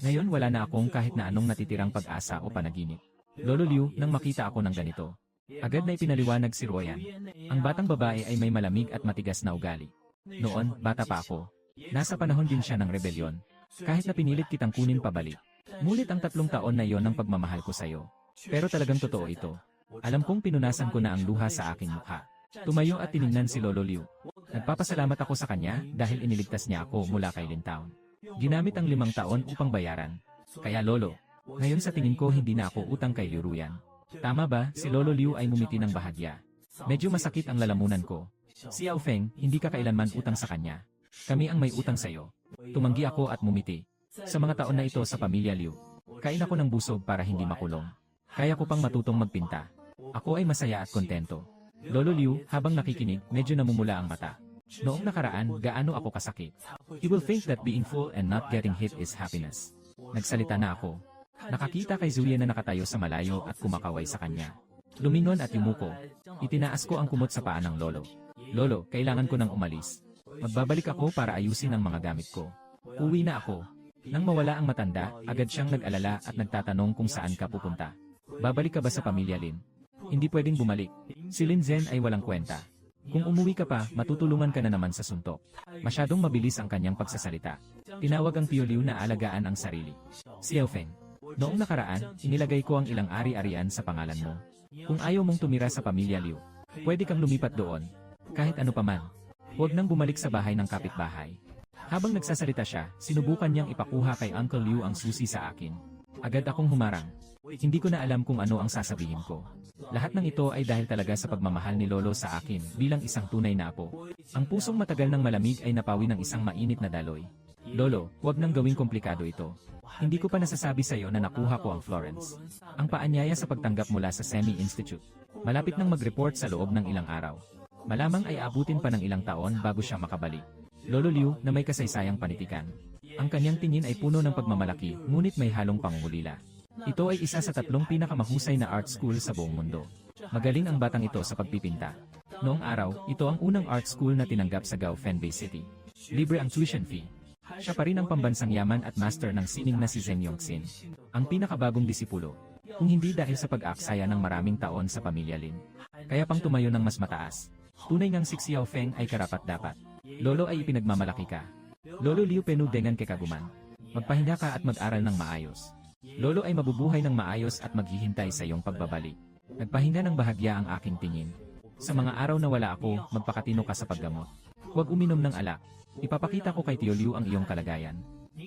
Speaker 1: Ngayon wala na akong kahit na anong natitirang pag-asa o panaginip. Lolo Liu, nang makita ako ng ganito. Agad na ipinaliwanag si Ruyan. Ang batang babae ay may malamig at matigas na ugali. Noon, bata pa ako. Nasa panahon din siya ng rebelyon. Kahit na pinilit kitang kunin pabalik. Mulit ang 3 taon na iyon ng pagmamahal ko sa'yo. Pero talagang totoo ito. Alam kong pinunasan ko na ang luha sa aking mukha. Tumayo at tiningnan si Lolo Liu. Nagpapasalamat ako sa kanya dahil iniligtas niya ako mula kay Lin Taon. Ginamit ang 5 taon upang bayaran. Kaya Lolo, ngayon sa tingin ko hindi na ako utang kay Liruyan. Tama ba, si Lolo Liu ay ngumiti ng bahagya. Medyo masakit ang lalamunan ko. Si Xiao Feng, hindi ka kailanman utang sa kanya. Kami ang may utang sa'yo. Tumanggi ako at mumiti. Sa mga taon na ito sa pamilya Liu, kain ako ng busog para hindi makulong. Kaya ko pang matutong magpinta. Ako ay masaya at kontento. Lolo Liu, habang nakikinig, medyo namumula ang mata. Noong nakaraan, gaano ako kasakit. You will think that being full and not getting hit is happiness. Nagsalita na ako. Nakakita kay Zuya na nakatayo sa malayo at kumakaway sa kanya. Lumingon at yumuko. Itinaas ko ang kumot sa paa ng lolo. Lolo, kailangan ko nang umalis. Magbabalik ako para ayusin ang mga gamit ko. Uwi na ako. Nang mawala ang matanda, agad siyang nag-alala at nagtatanong kung saan ka pupunta. Babalik ka ba sa pamilya Lin? Hindi pwedeng bumalik. Si Lin Zhen ay walang kwenta. Kung umuwi ka pa, matutulungan ka na naman sa suntok. Masyadong mabilis ang kanyang pagsasalita. Tinawag ang Tio Liu na alagaan ang sarili. Xiao Feng. Noong nakaraan, inilagay ko ang ilang ari-arian sa pangalan mo. Kung ayaw mong tumira sa pamilya Liu, pwede kang lumipat doon. Kahit ano paman. Huwag nang bumalik sa bahay ng kapitbahay. Habang nagsasalita siya, sinubukan niyang ipakuha kay Uncle Liu ang susi sa akin. Agad akong humarang. Hindi ko na alam kung ano ang sasabihin ko. Lahat ng ito ay dahil talaga sa pagmamahal ni Lolo sa akin bilang isang tunay na apo. Ang pusong matagal ng malamig ay napawi ng isang mainit na daloy. Lolo, huwag nang gawing komplikado ito. Hindi ko pa nasasabi sa iyo na nakuha ko ang Florence. Ang paanyaya sa pagtanggap mula sa Semi Institute. Malapit nang mag-report sa loob ng ilang araw. Malamang ay abutin pa ng ilang taon bago siya makabalik. Lolo Liu na may kasaysayang panitikan. Ang kanyang tingin ay puno ng pagmamalaki, ngunit may halong pangungulila. Ito ay isa sa 3 pinakamahusay na art school sa buong mundo. Magaling ang batang ito sa pagpipinta. Noong araw, ito ang unang art school na tinanggap sa Gao Fenbei City. Libre ang tuition fee. Siya pa rin ang pambansang yaman at master ng sining na si Zheng Yongxin. Ang pinakabagong disipulo. Kung hindi dahil sa pag-aaksaya ng maraming taon sa pamilya Lin. Kaya pang tumayo ng mas mataas. Tunay ngang si Xiao Feng ay karapat-dapat. Lolo ay ipinagmamalaki ka. Lolo Liu penudengan kekaguman. Magpahinga ka at mag-aral ng maayos. Lolo ay mabubuhay ng maayos at maghihintay sa iyong pagbabalik. Nagpahinga ng bahagya ang aking tingin. Sa mga araw na wala ako, magpakatino ka sa paggamot. Huwag uminom ng alak. Ipapakita ko kay Tio Liu ang iyong kalagayan.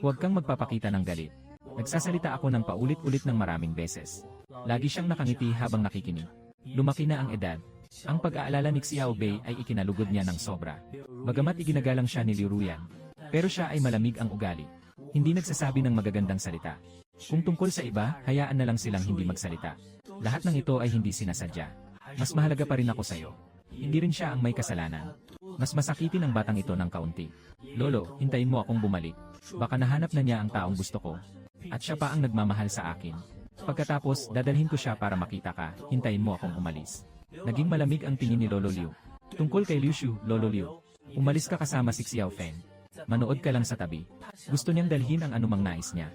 Speaker 1: Huwag kang magpapakita ng galit. Nagsasalita ako ng paulit-ulit ng maraming beses. Lagi siyang nakangiti habang nakikinig. Lumaki na ang edad. Ang pag-aalala ni Xiao Bei ay ikinalugod niya ng sobra. Bagamat iginagalang siya ni Liu Ruyan, pero siya ay malamig ang ugali. Hindi nagsasabi ng magagandang salita. Kung tungkol sa iba, hayaan na lang silang hindi magsalita. Lahat ng ito ay hindi sinasadya. Mas mahalaga pa rin ako sa'yo. Hindi rin siya ang may kasalanan. Mas masakitin ang batang ito ng kaunti. Lolo, hintayin mo akong bumalik. Baka nahanap na niya ang taong gusto ko. At siya pa ang nagmamahal sa akin. Pagkatapos, dadalhin ko siya para makita ka. Hintayin mo akong umalis. Naging malamig ang tingin ni Lolo Liu. Tungkol kay Liu Shu, Lolo Liu. Umalis ka kasama si Xiao Feng. Manood ka lang sa tabi. Gusto niyang dalhin ang anumang nais niya.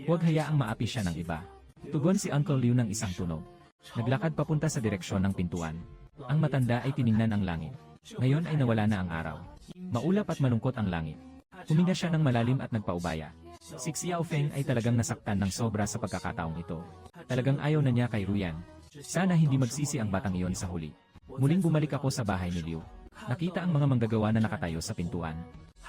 Speaker 1: Huwag hayaang maapi siya ng iba. Tugon si Uncle Liu ng isang tunog. Naglakad papunta sa direksyon ng pintuan. Ang matanda ay tiningnan ang langit. Ngayon ay nawala na ang araw. Maulap at malungkot ang langit. Huminga siya ng malalim at nagpaubaya. Si Xiao Feng ay talagang nasaktan ng sobra sa pagkakataong ito. Talagang ayaw na niya kay Ruyan. Sana hindi magsisi ang batang iyon sa huli. Muling bumalik ako sa bahay ni Liu. Nakita ang mga manggagawa na nakatayo sa pintuan.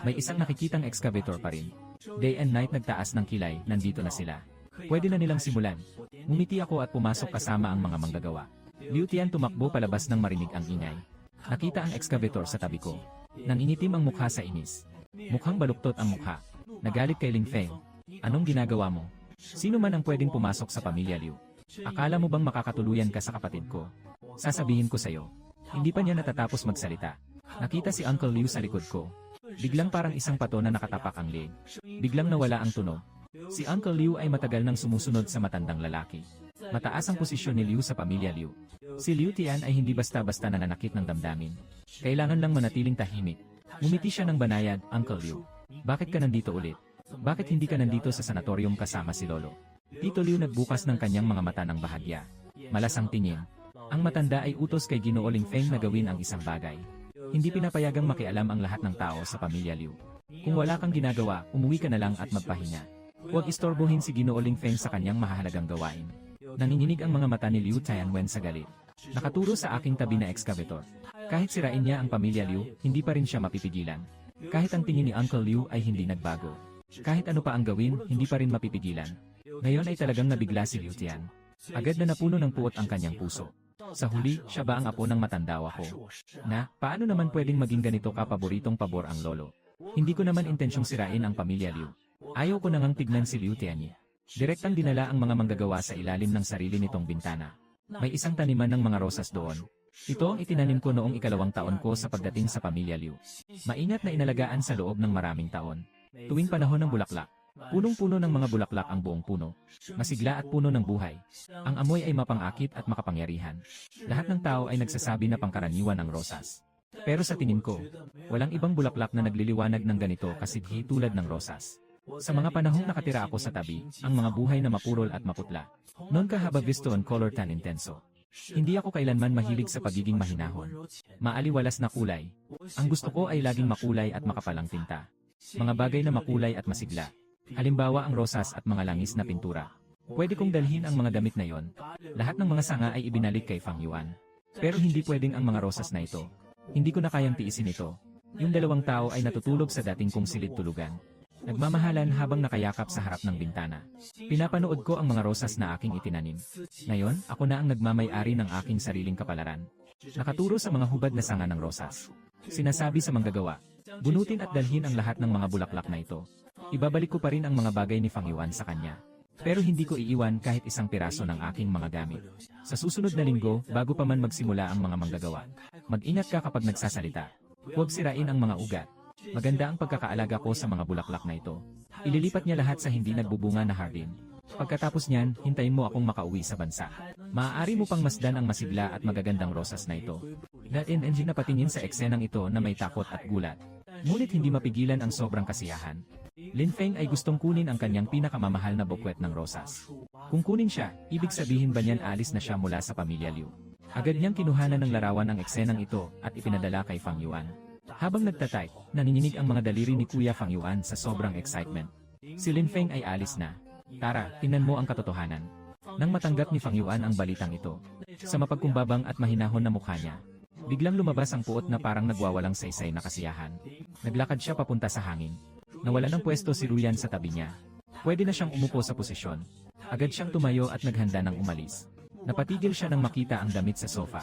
Speaker 1: May isang nakikitang excavator pa rin. Day and night nagtaas ng kilay, nandito na sila. Pwede na nilang simulan. Ngumiti ako at pumasok kasama ang mga manggagawa. Liu Tian tumakbo palabas nang marinig ang ingay. Nakita ang excavator sa tabi ko. Nangingitim ang mukha sa inis. Mukhang baluktot ang mukha. Nagalit kay Ling Feng. Anong ginagawa mo? Sino man ang pwedeng pumasok sa pamilya Liu? Akala mo bang makakatuluyan ka sa kapatid ko? Sasabihin ko sa'yo. Hindi pa niya natatapos magsalita. Nakita si Uncle Liu sa likod ko. Biglang parang isang pato na nakatapak ang leeg. Biglang nawala ang tunog. Si Uncle Liu ay matagal nang sumusunod sa matandang lalaki. Mataas ang posisyon ni Liu sa pamilya Liu. Si Liu Tian ay hindi basta-basta nananakit ng damdamin. Kailangan lang manatiling tahimik. Ngumiti siya ng banayad, Uncle Liu. Bakit ka nandito ulit? Bakit hindi ka nandito sa sanatorium kasama si Lolo? Tito Liu nagbukas ng kanyang mga mata ng bahagya. Malasang tingin. Ang matanda ay utos kay Ginoo Ling Feng na gawin ang isang bagay. Hindi pinapayagang makialam ang lahat ng tao sa pamilya Liu. Kung wala kang ginagawa, umuwi ka na lang at magpahinga. Huwag istorbohin si Ginoo Ling Feng sa kanyang mahalagang gawain. Nanginginig ang mga mata ni Liu Tianwen sa galit. Nakaturo sa aking tabi na excavator. Kahit sirain niya ang pamilya Liu, hindi pa rin siya mapipigilan. Kahit ang tingin ni Uncle Liu ay hindi nagbago. Kahit ano pa ang gawin, hindi pa rin mapipigilan. Ngayon ay talagang nabigla si Liu Tian. Agad na napuno ng puot ang kanyang puso. Sa huli, siya ba ang apo ng matandawa ko? Na, paano naman pwedeng maging ganito ka-paboritong pabor ang lolo? Hindi ko naman intensyong sirain ang pamilya Liu. Ayaw ko nang tignan si Liu Tianyi. Direktang dinala ang mga manggagawa sa ilalim ng sarili nitong bintana. May isang taniman ng mga rosas doon. Ito ang itinanim ko noong 2 taon ko sa pagdating sa pamilya Liu. Maingat na inalagaan sa loob ng maraming taon. Tuwing panahon ng bulaklak, punong-puno ng mga bulaklak ang buong puno. Masigla at puno ng buhay. Ang amoy ay mapangakit at makapangyarihan. Lahat ng tao ay nagsasabi na pangkaraniwan ang rosas. Pero sa tingin ko, walang ibang bulaklak na nagliliwanag ng ganito kasidhi tulad ng rosas. Sa mga panahong nakatira ako sa tabi, ang mga buhay na mapurol at maputla. Non kahaba visto on color tan intenso. Hindi ako kailanman mahilig sa pagiging mahinahon. Maaliwalas na kulay. Ang gusto ko ay laging makulay at makapalang tinta. Mga bagay na makulay at masigla. Halimbawa ang rosas at mga langis na pintura. Pwede kong dalhin ang mga damit na yon. Lahat ng mga sanga ay ibinalik kay Fang Yuan. Pero hindi pwedeng ang mga rosas na ito. Hindi ko na kayang tiisin ito. Yung 2 tao ay natutulog sa dating kong silid tulugan. Nagmamahalan habang nakayakap sa harap ng bintana. Pinapanood ko ang mga rosas na aking itinanim. Ngayon, ako na ang nagmamay-ari ng aking sariling kapalaran. Nakaturo sa mga hubad na sanga ng rosas. Sinasabi sa manggagawa, bunutin at dalhin ang lahat ng mga bulaklak na ito. Ibabalik ko pa rin ang mga bagay ni Fang Yuan sa kanya. Pero hindi ko iiwan kahit isang piraso ng aking mga gamit. Sa susunod na linggo, bago pa man magsimula ang mga manggagawa, mag-ingat ka kapag nagsasalita. Huwag sirain ang mga ugat. Maganda ang pagkakaalaga ko sa mga bulaklak na ito. Ililipat niya lahat sa hindi nagbubunga na hardin. Pagkatapos niyan, hintayin mo akong makauwi sa bansa. Maaari mo pang masdan ang masigla at magagandang rosas na ito. Datin engine na patingin sa eksenang ito na may takot at gulat. Ngunit hindi mapigilan ang sobrang kasiyahan. Lin Feng ay gustong kunin ang kanyang pinakamamahal na bukwet ng rosas. Kung kunin siya, ibig sabihin ba niyan alis na siya mula sa pamilya Liu? Agad niyang kinuhanan ng larawan ang eksenang ito at ipinadala kay Fang Yuan. Habang nagtatype, nanginginig ang mga daliri ni Kuya Fang Yuan sa sobrang excitement. Si Lin Feng ay alis na. Tara, tingnan mo ang katotohanan. Nang matanggap ni Fang Yuan ang balitang ito, sa mapagkumbabang at mahinahon na mukha niya, biglang lumabas ang puot na parang nagwawalang saysay na kasiyahan. Naglakad siya papunta sa hangin. Nawala ng pwesto si Ruyan sa tabi niya. Pwede na siyang umupo sa posisyon. Agad siyang tumayo at naghanda ng umalis. Napatigil siya nang makita ang damit sa sofa.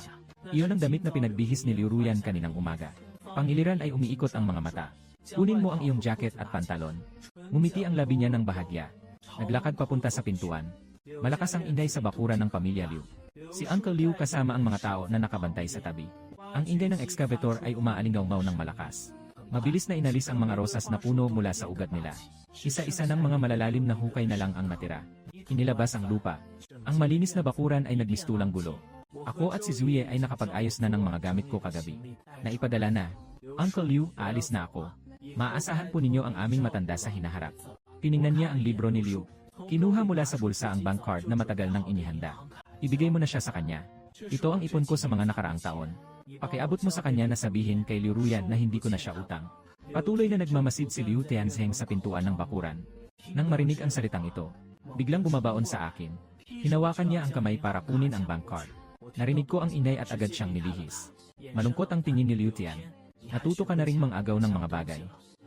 Speaker 1: Iyon ang damit na pinagbihis ni Liu Ruyan kaninang umaga. Pangiliran ay umiikot ang mga mata. Kunin mo ang iyong jacket at pantalon. Ngumiti ang labi niya ng bahagya. Naglakad papunta sa pintuan. Malakas ang ingay sa bakuran ng pamilya Liu. Si Uncle Liu kasama ang mga tao na nakabantay sa tabi. Ang ingay ng excavator ay umaalingaw-ngaw ng malakas. Mabilis na inalis ang mga rosas na puno mula sa ugat nila. Isa-isa ng mga malalalim na hukay na lang ang natira. Inilabas ang lupa. Ang malinis na bakuran ay nagmistulang gulo. Ako at si Zuye ay nakapag-ayos na ng mga gamit ko kagabi. Naipadala na. Uncle Liu, aalis na ako. Maaasahan po ninyo ang aming matanda sa hinaharap. Tiningnan niya ang libro ni Liu. Kinuha mula sa bulsa ang bank card na matagal nang inihanda. Ibigay mo na siya sa kanya. Ito ang ipon ko sa mga nakaraang taon. Pakiabot mo sa kanya na sabihin kay Liu Ruyan na hindi ko na siya utang. Patuloy na nagmamasid si Liu Tianzheng sa pintuan ng bakuran. Nang marinig ang salitang ito, biglang bumabaon sa akin. Hinawakan niya ang kamay para kunin ang bank card. Narinig ko ang inay at agad siyang nilihis. Malungkot ang tingin ni Liu Tian. Natuto ka na ring mang-agaw ng mga bagay.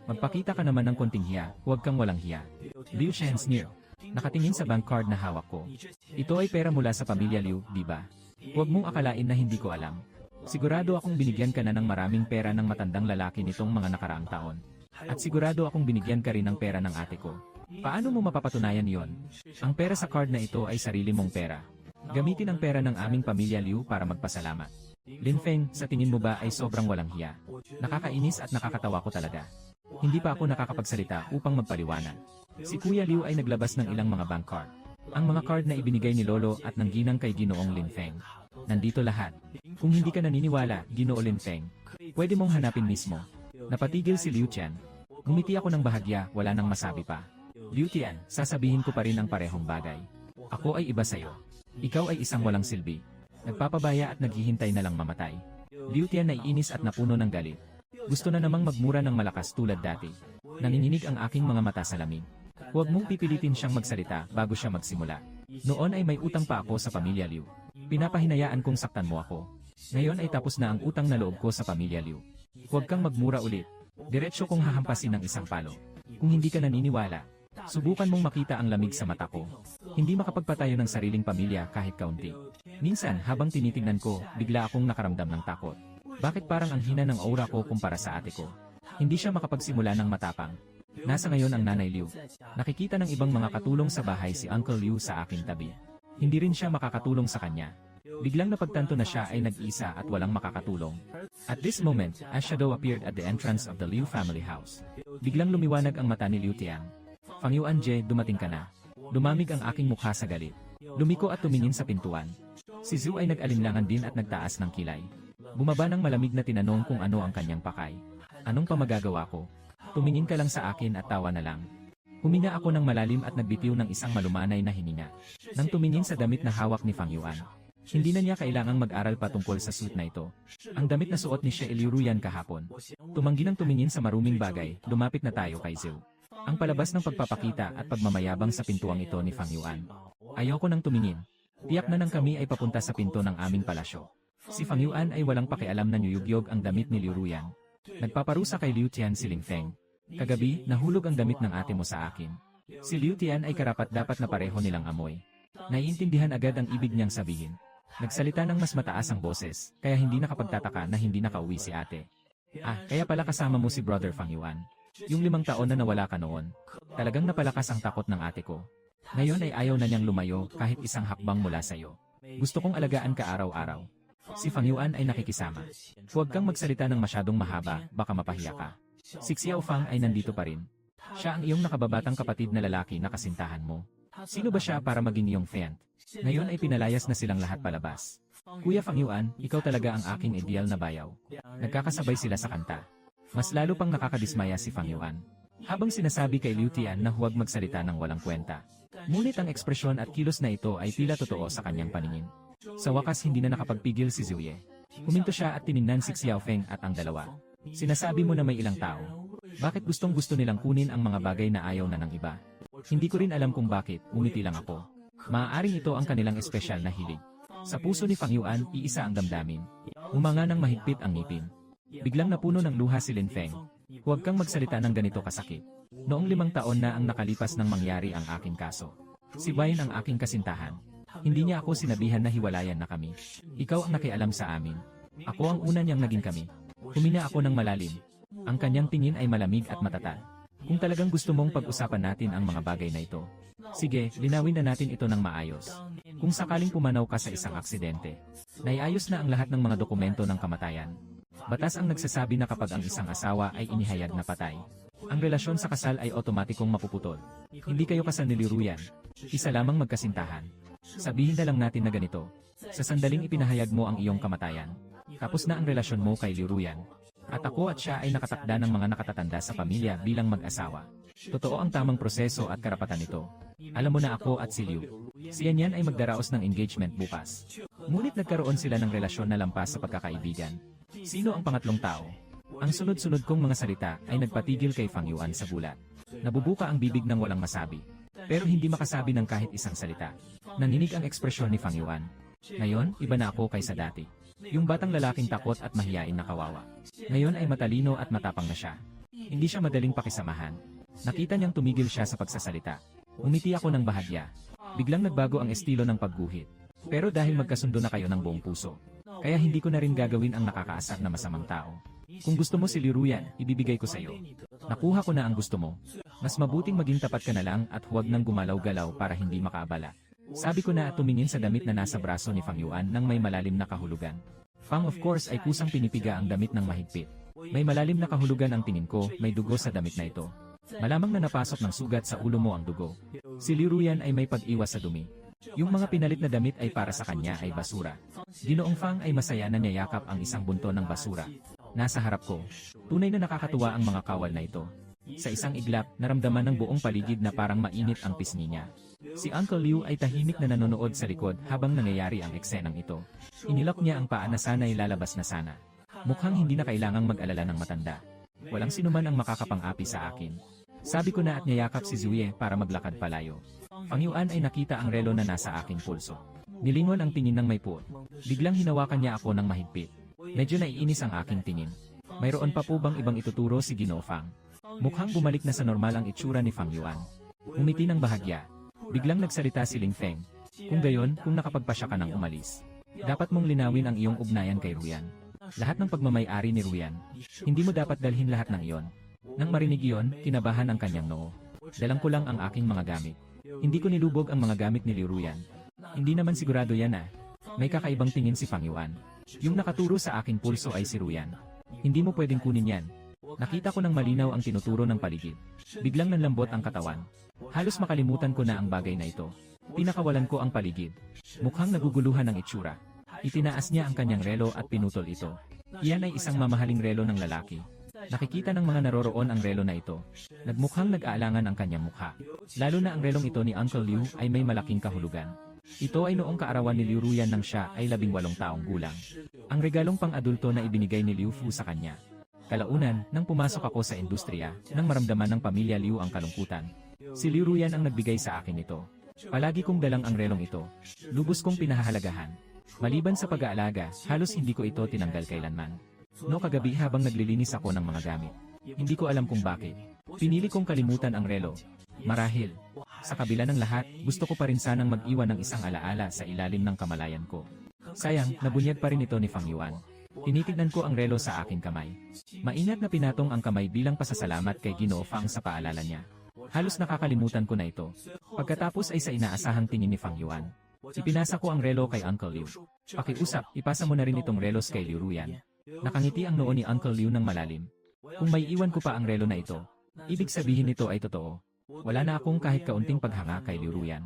Speaker 1: Magpakita ka naman ng konting hiya, huwag kang walang hiya. Liu Shen sneer. Nakatingin sa bank card na hawak ko. Ito ay pera mula sa pamilya Liu, di ba? Huwag mong akalain na hindi ko alam. Sigurado akong binigyan ka na ng maraming pera ng matandang lalaki nitong mga nakaraang taon. At sigurado akong binigyan ka rin ng pera ng ate ko. Paano mo mapapatunayan iyon? Ang pera sa card na ito ay sarili mong pera. Gamitin ang pera ng aming pamilya Liu para magpasalamat. Lin Feng, sa tingin mo ba ay sobrang walang hiya? Nakakainis at nakakatawa ko talaga. Hindi pa ako nakakapagsalita upang magpaliwanag. Si Kuya Liu ay naglabas ng ilang mga bank card. Ang mga card na ibinigay ni Lolo at nangginang kay Ginoong Lin Feng. Nandito lahat. Kung hindi ka naniniwala, Ginoo Lin Feng, pwede mong hanapin mismo. Napatigil si Liu Tian. Ngumiti ako ng bahagya, wala nang masabi pa. Liu Tian, sasabihin ko pa rin ang parehong bagay. Ako ay iba sa'yo. Ikaw ay isang walang silbi. Nagpapabaya at naghihintay na lang mamatay. Liu Tian naiinis at napuno ng galit. Gusto na namang magmura ng malakas tulad dati. Nanginginig ang aking mga mata sa lamig. Huwag mong pipilitin siyang magsalita bago siya magsimula. Noon ay may utang pa ako sa pamilya Liu. Pinapahinayaan kong saktan mo ako. Ngayon ay tapos na ang utang na loob ko sa pamilya Liu. Huwag kang magmura ulit. Diretso kong hahampasin ng isang palo. Kung hindi ka naniniwala, subukan mong makita ang lamig sa mata ko. Hindi makapagpatayo ng sariling pamilya kahit kaunti. Minsan habang tinitingnan ko, bigla akong nakaramdam ng takot. Bakit parang ang hina ng aura ko kumpara sa ate ko? Hindi siya makapagsimula ng matapang. Nasa ngayon ang Nanay Liu. Nakikita ng ibang mga katulong sa bahay si Uncle Liu sa aking tabi. Hindi rin siya makakatulong sa kanya. Biglang napagtanto na siya ay nag-isa at walang makakatulong. At this moment, a shadow appeared at the entrance of the Liu family house. Biglang lumiwanag ang mata ni Liu Tian. Fang Yuan-je, dumating ka na. Lumamig ang aking mukha sa galit. Lumiko at tumingin sa pintuan. Si Zhu ay nag-alinlangan din at nagtaas ng kilay. Bumaba ng malamig na tinanong kung ano ang kanyang pakay. Anong pa magagawa ko? Tumingin ka lang sa akin at tawa na lang. Huminga ako ng malalim at nagbitiw ng isang malumanay na hininga. Nang tumingin sa damit na hawak ni Fang Yuan. Hindi na niya kailangang mag-aral pa tungkol sa suit na ito. Ang damit na suot ni Xie Liuruyan kahapon. Tumanggi ng tumingin sa maruming bagay, lumapit na tayo kay Zhu. Ang palabas ng pagpapakita at pagmamayabang sa pintuang ito ni Fang Yuan. Ayoko nang tumingin. Tiyak na nang kami ay papunta sa pinto ng aming palasyo. Si Fang Yuan ay walang pakialam na niyugyog ang damit ni Liuruyan. Nagpaparusa kay Liu Tian si Ling Feng. Kagabi, nahulog ang damit ng ate mo sa akin. Si Liu Tian ay karapat-dapat na pareho nilang amoy. Naiintindihan agad ang ibig niyang sabihin. Nagsalita ng mas mataas ang boses, kaya hindi nakapagtataka na hindi nakauwi si ate. Kaya pala kasama mo si Brother Fang Yuan. Yung 5 taon na nawala ka noon. Talagang napalakas ang takot ng ate ko. Ngayon ay ayaw na niyang lumayo kahit isang hakbang mula sa'yo. Gusto kong alagaan ka araw-araw. Si Fang Yuan ay nakikisama. Huwag kang magsalita ng masyadong mahaba, baka mapahiya ka. Si Xiao Fang ay nandito pa rin. Siya ang iyong nakababatang kapatid na lalaki na kasintahan mo. Sino ba siya para maging iyong fiancé? Ngayon ay pinalayas na silang lahat palabas. Kuya Fang Yuan, ikaw talaga ang aking ideal na bayaw. Nagkakasabay sila sa kanta. Mas lalo pang nakakadismaya si Fang Yuan. Habang sinasabi kay Liu Tian na huwag magsalita ng walang kwenta. Ngunit ang ekspresyon at kilos na ito ay tila totoo sa kanyang paningin. Sa wakas hindi na nakapagpigil si Zhuye. Huminto siya at tiningnan si Xiao Feng at ang dalawa. Sinasabi mo na may ilang tao. Bakit gustong-gusto nilang kunin ang mga bagay na ayaw na ng iba? Hindi ko rin alam kung bakit, ngumiti lang ako. Maaaring ito ang kanilang espesyal na hilig. Sa puso ni Fang Yuan, iisa ang damdamin. Umanga ng mahigpit ang ngipin. Biglang napuno ng luha si Lin Feng. Huwag kang magsalita ng ganito kasakit. Noong 5 taon na ang nakalipas nang mangyari ang aking kaso. Si Wine ang aking kasintahan. Hindi niya ako sinabihan na hiwalayan na kami. Ikaw ang nakialam sa amin. Ako ang una niyang naging kami. Huminga ako ng malalim. Ang kanyang tingin ay malamig at matatag. Kung talagang gusto mong pag-usapan natin ang mga bagay na ito. Sige, linawin na natin ito ng maayos. Kung sakaling pumanaw ka sa isang aksidente, naiayos na ang lahat ng mga dokumento ng kamatayan. Batas ang nagsasabi na kapag ang isang asawa ay inihayag na patay, ang relasyon sa kasal ay otomatikong mapuputol. Hindi kayo kasal ni Liuruyan. Isa lamang magkasintahan. Sabihin na lang natin na ganito. Sa sandaling ipinahayag mo ang iyong kamatayan, tapos na ang relasyon mo kay Liuruyan. At ako at siya ay nakatakda ng mga nakatatanda sa pamilya bilang mag-asawa. Totoo ang tamang proseso at karapatan nito. Alam mo na ako at si Liu. Si Yan ay magdaraos ng engagement bukas. Ngunit nagkaroon sila ng relasyon na lampas sa pagkakaibigan. Sino ang pangatlong tao? Ang sunod-sunod kong mga salita ay nagpatigil kay Fang Yuan sa gulat. Nabubuka ang bibig ng walang masabi. Pero hindi makasabi ng kahit isang salita. Nanginig ang ekspresyon ni Fang Yuan. Ngayon, iba na ako kaysa dati. Yung batang lalaking takot at mahiyain na kawawa. Ngayon ay matalino at matapang na siya. Hindi siya madaling pakisamahan. Nakita niyang tumigil siya sa pagsasalita. Umiti ako ng bahagya. Biglang nagbago ang estilo ng pagguhit. Pero dahil magkasundo na kayo ng buong puso, kaya hindi ko na rin gagawin ang nakakaasar na masamang tao. Kung gusto mo si Liuruyan, ibibigay ko sa iyo. Nakuha ko na ang gusto mo. Mas mabuting maging tapat ka na lang at huwag nang gumalaw-galaw para hindi makaabala. Sabi ko na at tumingin sa damit na nasa braso ni Fang Yuan nang may malalim na kahulugan. Fang of course ay kusang pinipiga ang damit ng mahigpit. May malalim na kahulugan ang tingin ko, may dugo sa damit na ito. Malamang na napasok ng sugat sa ulo mo ang dugo. Si Liuruyan ay may pag-iwas sa dumi. Yung mga pinalit na damit ay para sa kanya ay basura. Ginoong Fang ay masaya na niyayakap ang isang bunto ng basura. Nasa harap ko. Tunay na nakakatuwa ang mga kawal na ito. Sa isang iglap, naramdaman ng buong paligid na parang mainit ang pisngi niya. Si Uncle Liu ay tahimik na nanonood sa likod habang nangyayari ang eksenang ito. Inilok niya ang paa na sana'y lalabas na sana. Mukhang hindi na kailangang mag-alala ng matanda. Walang sinuman ang makakapang-api sa akin. Sabi ko na at niyayakap si Zhuye para maglakad palayo. Fang Yuan ay nakita ang relo na nasa aking pulso. Nilingon ang tingin ng may puot. Biglang hinawakan niya ako ng mahigpit. Medyo naiinis ang aking tingin. Mayroon pa po bang ibang ituturo si Ginoo Fang? Mukhang bumalik na sa normal ang itsura ni Fang Yuan. Umiti ng bahagya. Biglang nagsalita si Ling Feng. Kung gayon, kung nakapagpasya ka ng umalis, dapat mong linawin ang iyong ugnayan kay Ruyan. Lahat ng pagmamay-ari ni Ruyan, hindi mo dapat dalhin lahat ng iyon. Nang marinig iyon, kinabahan ang kanyang noo. Dalang ko lang ang aking mga gamit. Hindi ko nilubog ang mga gamit ni Liuruyan. Hindi naman sigurado yan ah. May kakaibang tingin si Fang Yuan. Yung nakaturo sa aking pulso ay si Ruyan. Hindi mo pwedeng kunin yan. Nakita ko ng malinaw ang tinuturo ng paligid. Biglang nanlambot ang katawan. Halos makalimutan ko na ang bagay na ito. Pinakawalan ko ang paligid. Mukhang naguguluhan ang itsura. Itinaas niya ang kanyang relo at pinutol ito. Iyan ay isang mamahaling relo ng lalaki. Nakikita ng mga naroroon ang relo na ito. Nagmukhang nag-aalangan ang kanyang mukha. Lalo na ang relong ito ni Uncle Liu ay may malaking kahulugan. Ito ay noong kaarawan ni Liu Ruyan nang siya ay 18 taong gulang. Ang regalong pang-adulto na ibinigay ni Liu Fu sa kanya. Kalaunan, nang pumasok ako sa industriya, nang maramdaman ng pamilya Liu ang kalungkutan. Si Liu Ruyan ang nagbigay sa akin ito. Palagi kong dalang ang relong ito. Lubos kong pinahahalagahan. Maliban sa pag-aalaga, halos hindi ko ito tinanggal kailanman. No kagabi habang naglilinis ako ng mga gamit. Hindi ko alam kung bakit. Pinili kong kalimutan ang relo. Marahil. Sa kabila ng lahat, gusto ko pa rin sanang mag-iwan ng isang alaala sa ilalim ng kamalayan ko. Sayang, nabunyag pa rin ito ni Fang Yuan. Tinitignan ko ang relo sa aking kamay. Maingat na pinatong ang kamay bilang pasasalamat kay Ginoo Fang sa paalala niya. Halos nakakalimutan ko na ito. Pagkatapos ay sa inaasahang tingin ni Fang Yuan. Ipinasa ko ang relo kay Uncle Liu. Pakiusap, ipasa mo na rin itong relos kay Liu Ruyan. Nakangiti ang noo ni Uncle Liu ng malalim. Kung may iwan ko pa ang relo na ito, ibig sabihin nito ay totoo. Wala na akong kahit kaunting paghanga kay Liu Ruyan.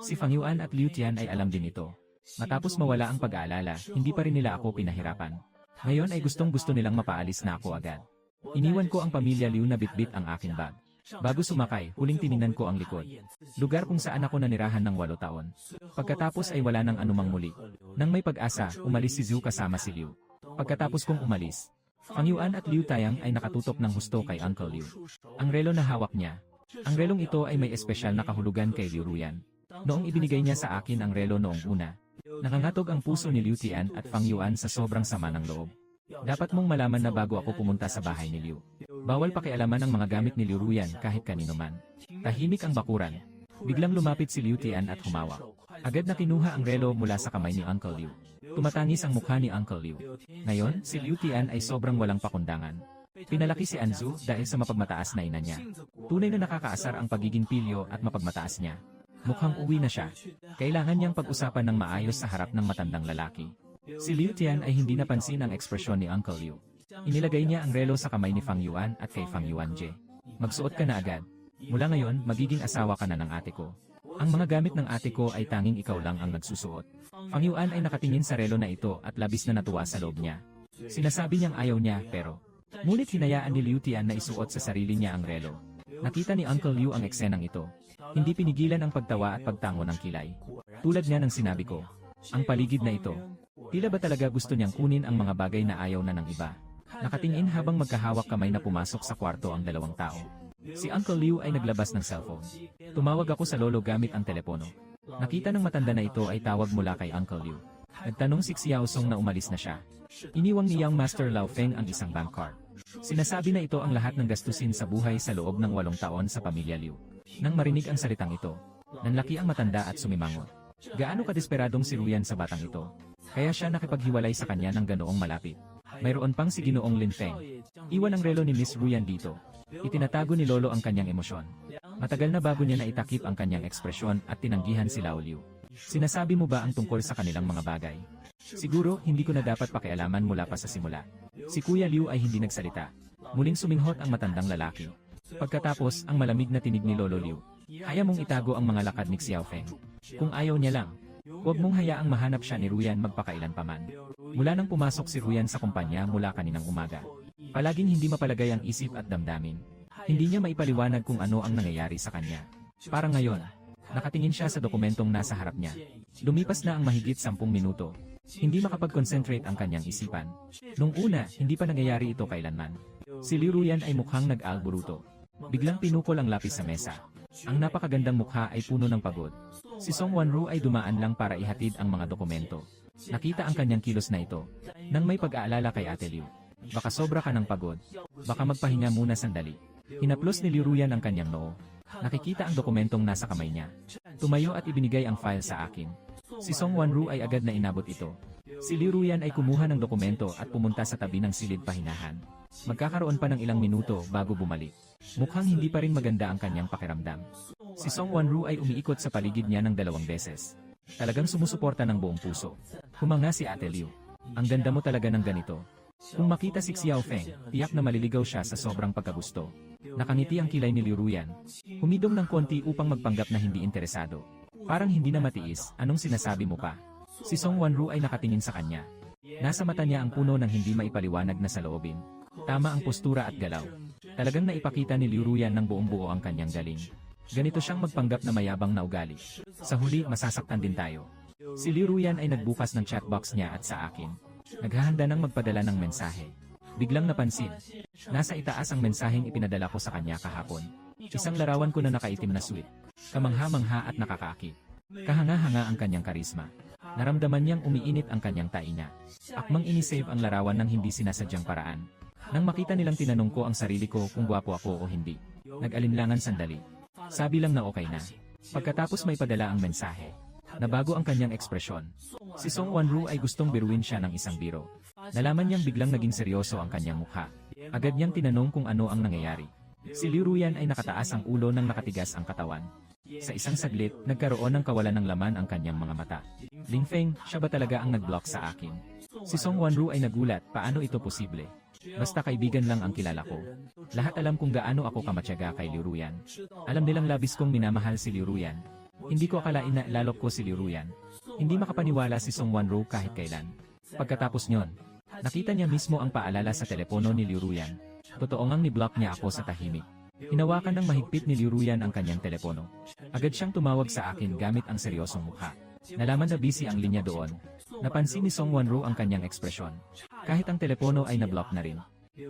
Speaker 1: Si Fang Yuan at Liu Tian ay alam din ito. Matapos mawala ang pag-aalala, hindi pa rin nila ako pinahirapan. Ngayon ay gustong-gusto nilang mapaalis na ako agad. Iniwan ko ang pamilya Liu na bitbit ang aking bag. Bago sumakay, huling tiningnan ko ang likod. Lugar kung saan ako nanirahan ng 8 taon. Pagkatapos ay wala nang anumang muli. Nang may pag-asa, umalis si Zhu kasama si Liu. Pagkatapos kong umalis, Fang Yuan at Liu Tayang ay nakatutok ng husto kay Uncle Liu. Ang relo na hawak niya. Ang relong ito ay may espesyal na kahulugan kay Liu Ruyan. Noong ibinigay niya sa akin ang relo noong una, nakangatog ang puso ni Liu Tian at Fang Yuan sa sobrang sama ng loob. Dapat mong malaman na bago ako pumunta sa bahay ni Liu, bawal pakialaman ang mga gamit ni Liu Ruyan kahit kanino man. Tahimik ang bakuran. Biglang lumapit si Liu Tian at humawak. Agad na kinuha ang relo mula sa kamay ni Uncle Liu. Tumatangis ang mukha ni Uncle Liu. Ngayon, si Liu Tian ay sobrang walang pakundangan. Pinalaki si Anzu dahil sa mapagmataas na ina niya. Tunay na nakakaasar ang pagiging pilyo at mapagmataas niya. Mukhang uwi na siya. Kailangan niyang pag-usapan ng maayos sa harap ng matandang lalaki. Si Liu Tian ay hindi napansin ang ekspresyon ni Uncle Liu. Inilagay niya ang relo sa kamay ni Fang Yuan at kay Fang Yuan Je. Magsuot ka na agad. Mula ngayon, magiging asawa ka na ng ate ko. Ang mga gamit ng ate ko ay tanging ikaw lang ang nagsusuot. Fang Yuan ay nakatingin sa relo na ito at labis na natuwa sa loob niya. Sinasabi niyang ayaw niya pero, ngunit hinayaan ni Liu Tian na isuot sa sarili niya ang relo. Nakita ni Uncle Liu ang eksenang ito. Hindi pinigilan ang pagtawa at pagtango ng kilay. Tulad nga ng sinabi ko, ang paligid na ito. Tila ba talaga gusto niyang kunin ang mga bagay na ayaw na ng iba? Nakatingin habang magkahawak kamay na pumasok sa kwarto ang 2 tao. Si Uncle Liu ay naglabas ng cellphone. Tumawag ako sa lolo gamit ang telepono. Nakita ng matanda na ito ay tawag mula kay Uncle Liu. Nagtanong si Xiao Song na umalis na siya. Iniwang ni Young Master Lao Feng ang isang bank card. Sinasabi na ito ang lahat ng gastusin sa buhay sa loob ng 8 taon sa pamilya Liu. Nang marinig ang salitang ito, nanlaki ang matanda at sumimangot. Gaano kadesperadong si Ruyan sa batang ito? Kaya siya nakipaghiwalay sa kanya ng ganoong malapit. Mayroon pang si Ginoong Lin Feng. Iwan ang relo ni Miss Ruyan dito. Itinatago ni Lolo ang kanyang emosyon. Matagal na bago niya naitakip ang kanyang ekspresyon at tinanggihan si Lao Liu. Sinasabi mo ba ang tungkol sa kanilang mga bagay? Siguro, hindi ko na dapat pakialaman mula pa sa simula. Si Kuya Liu ay hindi nagsalita. Muling suminghot ang matandang lalaki. Pagkatapos, ang malamig na tinig ni Lolo Liu. Kaya mong itago ang mga lakad ni Xiao Feng. Kung ayaw niya lang, huwag mong hayaang mahanap siya ni Ruyan magpakailan paman. Mula nang pumasok si Ruyan sa kumpanya mula kaninang umaga, palaging hindi mapalagay ang isip at damdamin. Hindi niya maipaliwanag kung ano ang nangyayari sa kanya. Parang ngayon, nakatingin siya sa dokumentong nasa harap niya. Lumipas na ang mahigit 10 minuto. Hindi makapag-concentrate ang kanyang isipan. Nung una, hindi pa nangyayari ito kailanman. Si Liu Ruyan ay mukhang nag-alburuto. Biglang pinukol ang lapis sa mesa. Ang napakagandang mukha ay puno ng pagod. Si Song Wanru ay dumaan lang para ihatid ang mga dokumento. Nakita ang kanyang kilos na ito. Nang may pag-aalala kay Ate Liu. Baka sobra ka ng pagod. Baka magpahinga muna sandali. Hinaplos ni Liu Ruyan ang kanyang noo. Nakikita ang dokumentong nasa kamay niya. Tumayo at ibinigay ang file sa akin. Si Song Wanru ay agad na inabot ito. Si Liu Ruyan ay kumuha ng dokumento at pumunta sa tabi ng silid pahinahan. Magkakaroon pa ng ilang minuto bago bumalik. Mukhang hindi pa rin maganda ang kanyang pakiramdam. Si Song Wanru ay umiikot sa paligid niya ng 2 beses. Talagang sumusuporta ng buong puso. Humanga si Ate Liu. Ang ganda mo talaga ng ganito. Kung makita si Xiao Feng, tiyak na maliligaw siya sa sobrang pagkagusto. Nakangiti ang kilay ni Liu Ruyan. Humidom ng konti upang magpanggap na hindi interesado. Parang hindi na matiis, anong sinasabi mo pa? Si Song Wanru ay nakatingin sa kanya. Nasa mata niya ang puno ng hindi maipaliwanag na saloobin. Tama ang postura at galaw. Talagang naipakita ni Liu Ruyan ng buong buo ang kanyang galing. Ganito siyang magpanggap na mayabang na ugali. Sa huli, masasaktan din tayo. Si Liu Ruyan ay nagbukas ng chatbox niya at sa akin. Naghahanda ng magpadala ng mensahe. Biglang napansin. Nasa itaas ang mensaheng ipinadala ko sa kanya kahapon. Isang larawan ko na nakaitim na sweet. Kamangha-mangha at nakakaakit. Kahanga-hanga ang kanyang karisma. Naramdaman niyang umiinit ang kanyang tainga. Akmang inisave ang larawan ng hindi sinasadyang paraan. Nang makita nilang tinanong ko ang sarili ko kung gwapo ako o hindi. Nag-alinlangan sandali. Sabi lang na okay na. Pagkatapos may padala ang mensahe. Nabago ang kanyang ekspresyon. Si Song Wanru ay gustong biruin siya ng isang biro. Nalaman niyang biglang naging seryoso ang kanyang mukha. Agad niyang tinanong kung ano ang nangyayari. Si Liu Ruyan ay nakataas ang ulo nang nakatigas ang katawan. Sa isang saglit, nagkaroon ng kawalan ng laman ang kanyang mga mata. Ling Feng, siya ba talaga ang nag-block sa akin? Si Song Wanru ay nagulat, paano ito posible? Basta kaibigan lang ang kilala ko. Lahat alam kung gaano ako kamatyaga kay Liu Ruyan. Alam nilang labis kong minamahal si Liu Ruyan. Hindi ko akalain na lalok ko si Liu Ruyan. Hindi makapaniwala si Song Wanru kahit kailan. Pagkatapos nyon, nakita niya mismo ang paalala sa telepono ni Liu Ruyan. Totoo ngang ni-block niya ako sa tahimik. Hinawakan ng mahigpit ni Liu Ruyan ang kanyang telepono. Agad siyang tumawag sa akin gamit ang seryosong mukha. Nalaman na busy ang linya doon. Napansin ni Song Wanru ang kanyang ekspresyon. Kahit ang telepono ay na-block na rin.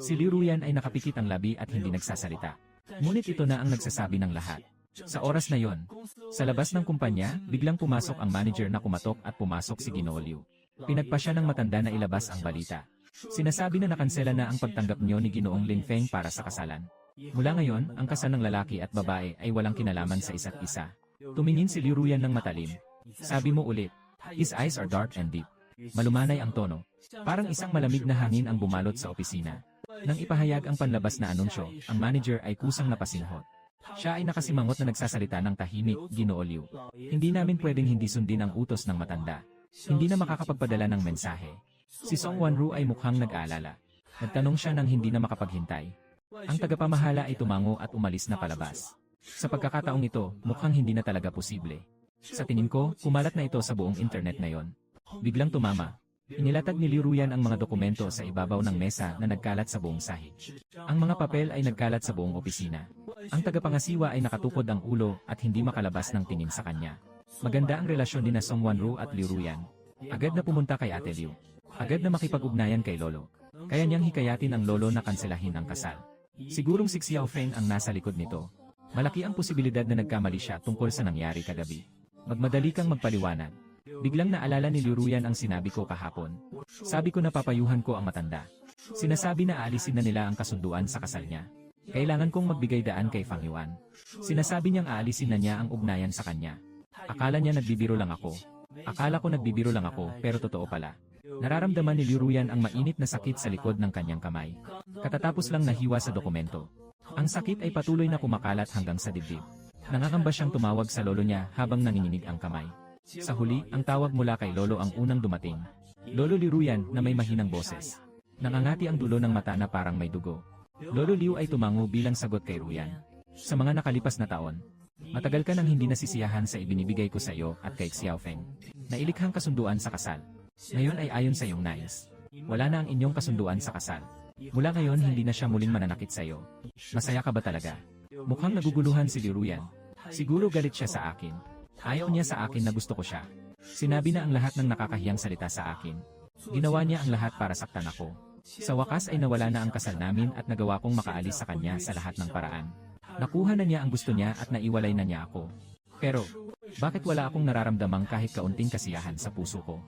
Speaker 1: Si Liu Ruyan ay nakapikit ang labi at hindi nagsasalita. Ngunit ito na ang nagsasabi ng lahat. Sa oras na yon, sa labas ng kumpanya, biglang pumasok ang manager na kumatok at pumasok si Ginoo Liu. Pinagpa siya ng matanda na ilabas ang balita. Sinasabi na nakansela na ang pagtanggap niyo ni Ginoong Lin Feng para sa kasalan. Mula ngayon, ang kasal ng lalaki at babae ay walang kinalaman sa isa't isa. Tumingin si Liu Ruyan ng matalim. Sabi mo ulit, his eyes are dark and deep. Malumanay ang tono. Parang isang malamig na hangin ang bumalot sa opisina. Nang ipahayag ang panlabas na anunsyo, ang manager ay kusang napasinghot. Siya ay nakasimangot na nagsasalita ng tahimik, Ginoo Liu. Hindi namin pwedeng hindi sundin ang utos ng matanda. Hindi na makakapagpadala ng mensahe. Si Song Wanru ay mukhang nag-aalala. Nagtanong siya nang hindi na makapaghintay. Ang tagapamahala ay tumango at umalis na palabas. Sa pagkakataong ito, mukhang hindi na talaga posible. Sa tingin ko, kumalat na ito sa buong internet na yon. Biglang tumama. Inilatag ni Liu Ruyan ang mga dokumento sa ibabaw ng mesa na nagkalat sa buong sahig. Ang mga papel ay nagkalat sa buong opisina. Ang tagapangasiwa ay nakatukod ang ulo at hindi makalabas ng tingin sa kanya. Maganda ang relasyon ni Song Wanru at Liu Ruyan. Agad na pumunta kay Ate Liu. Agad na makipag-ugnayan kay Lolo. Kaya niyang hikayatin ang Lolo na kanselahin ang kasal. Sigurong si Xiao Feng ang nasa likod nito. Malaki ang posibilidad na nagkamali siya tungkol sa nangyari kagabi. Magmadali kang magpaliwanag. Biglang naalala ni Liu Ruyan ang sinabi ko kahapon. Sabi ko na papayuhan ko ang matanda. Sinasabi na aalisin na nila ang kasunduan sa kasal niya. Kailangan kong magbigay daan kay Fang Yuan. Sinasabi niyang aalisin na niya ang ugnayan sa kanya. Akala niya nagbibiro lang ako. Akala ko nagbibiro lang ako, pero totoo pala. Nararamdaman ni Liu Ruyan ang mainit na sakit sa likod ng kanyang kamay. Katatapos lang nahiwa sa dokumento. Ang sakit ay patuloy na kumakalat hanggang sa dibdib. Nangangamba siyang tumawag sa lolo niya habang nanginginig ang kamay. Sa huli, ang tawag mula kay Lolo ang unang dumating. Lolo Liu Ruyan na may mahinang boses. Nangangati ang dulo ng mata na parang may dugo. Lolo Liu ay tumango bilang sagot kay Ruyan. Sa mga nakalipas na taon, matagal ka nang hindi nasisiyahan sa ibinibigay ko sa iyo at kay Xiao Feng. Nailikhang kasunduan sa kasal. Ngayon ay ayon sa iyong nais. Wala na ang inyong kasunduan sa kasal. Mula ngayon hindi na siya muling mananakit sa iyo. Masaya ka ba talaga? Mukhang naguguluhan si Liu Ruyan. Siguro galit siya sa akin. Ayaw niya sa akin na gusto ko siya. Sinabi na ang lahat ng nakakahiyang salita sa akin. Ginawa niya ang lahat para saktan ako. Sa wakas ay nawala na ang kasal namin at nagawa kong makaalis sa kanya sa lahat ng paraan. Nakuha na niya ang gusto niya at naiwalay na niya ako. Pero, bakit wala akong nararamdamang kahit kaunting kasiyahan sa puso ko?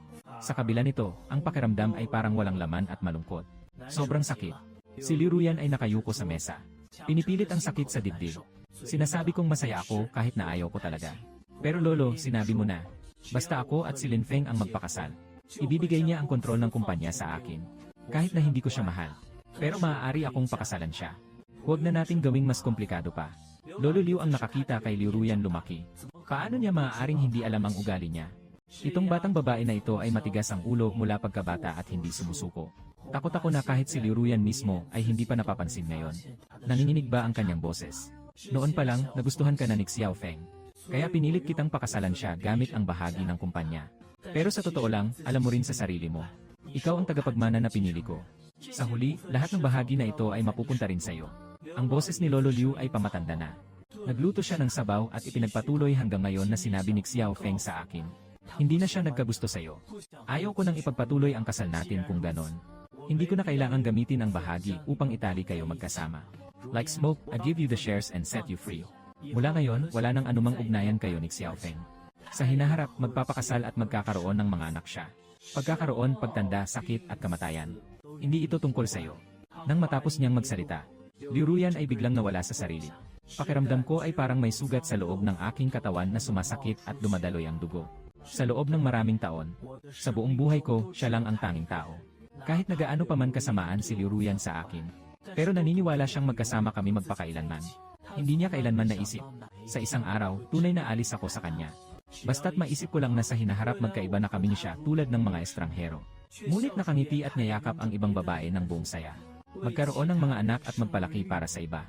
Speaker 1: Sa kabila nito, ang pakiramdam ay parang walang laman at malungkot. Sobrang sakit. Si Liu Ruyan ay nakayuko sa mesa. Pinipilit ang sakit sa dibdib. Sinasabi kong masaya ako kahit na ayaw ko talaga. Pero Lolo, sinabi mo na. Basta ako at si Lin Feng ang magpakasal. Ibibigay niya ang kontrol ng kumpanya sa akin. Kahit na hindi ko siya mahal. Pero maaari akong pakasalan siya. Huwag na nating gawing mas komplikado pa. Lolo Liu ang nakakita kay Liu Ruyan lumaki. Paano niya maaaring hindi alam ang ugali niya? Itong batang babae na ito ay matigas ang ulo mula pagkabata at hindi sumusuko. Takot ako na kahit si Liu Ruyan mismo ay hindi pa napapansin ngayon. Nanginginig ba ang kanyang boses? Noon pa lang, nagustuhan ka na ni Xiao Feng. Kaya pinilit kitang pakasalan siya gamit ang bahagi ng kumpanya. Pero sa totoo lang, alam mo rin sa sarili mo. Ikaw ang tagapagmana na pinili ko. Sa huli, lahat ng bahagi na ito ay mapupunta rin sa iyo. Ang boses ni Lolo Liu ay pamatanda na. Nagluto siya ng sabaw at ipinagpatuloy hanggang ngayon na sinabi ni Xiao Feng sa akin. Hindi na siya nagkagusto sa iyo. Ayaw ko nang ipagpatuloy ang kasal natin kung ganon. Hindi ko na kailangang gamitin ang bahagi upang itali kayo magkasama. Like smoke, I give you the shares and set you free. Mula ngayon, wala nang anumang ugnayan kayo ni Xiao Feng. Sa hinaharap, magpapakasal at magkakaroon ng mga anak siya. Pagkakaroon, pagtanda, sakit at kamatayan. Hindi ito tungkol sa iyo. Nang matapos niyang magsalita, Liu Ruyan ay biglang nawala sa sarili. Pakiramdam ko ay parang may sugat sa loob ng aking katawan na sumasakit at dumadaloy ang dugo. Sa loob ng maraming taon, sa buong buhay ko, siya lang ang tanging tao. Kahit nagaano pa man kasamaan si Liu Ruyan sa akin, pero naniniwala siyang magkasama kami magpakailanman. Hindi niya kailanman naisip. Sa isang araw, tunay na alis ako sa kanya. Basta't maisip ko lang na sa hinaharap magkaiba na kami ni siya tulad ng mga estranghero. Ngunit nakangiti at niyakap ang ibang babae ng buong saya. Magkaroon ng mga anak at magpalaki para sa iba.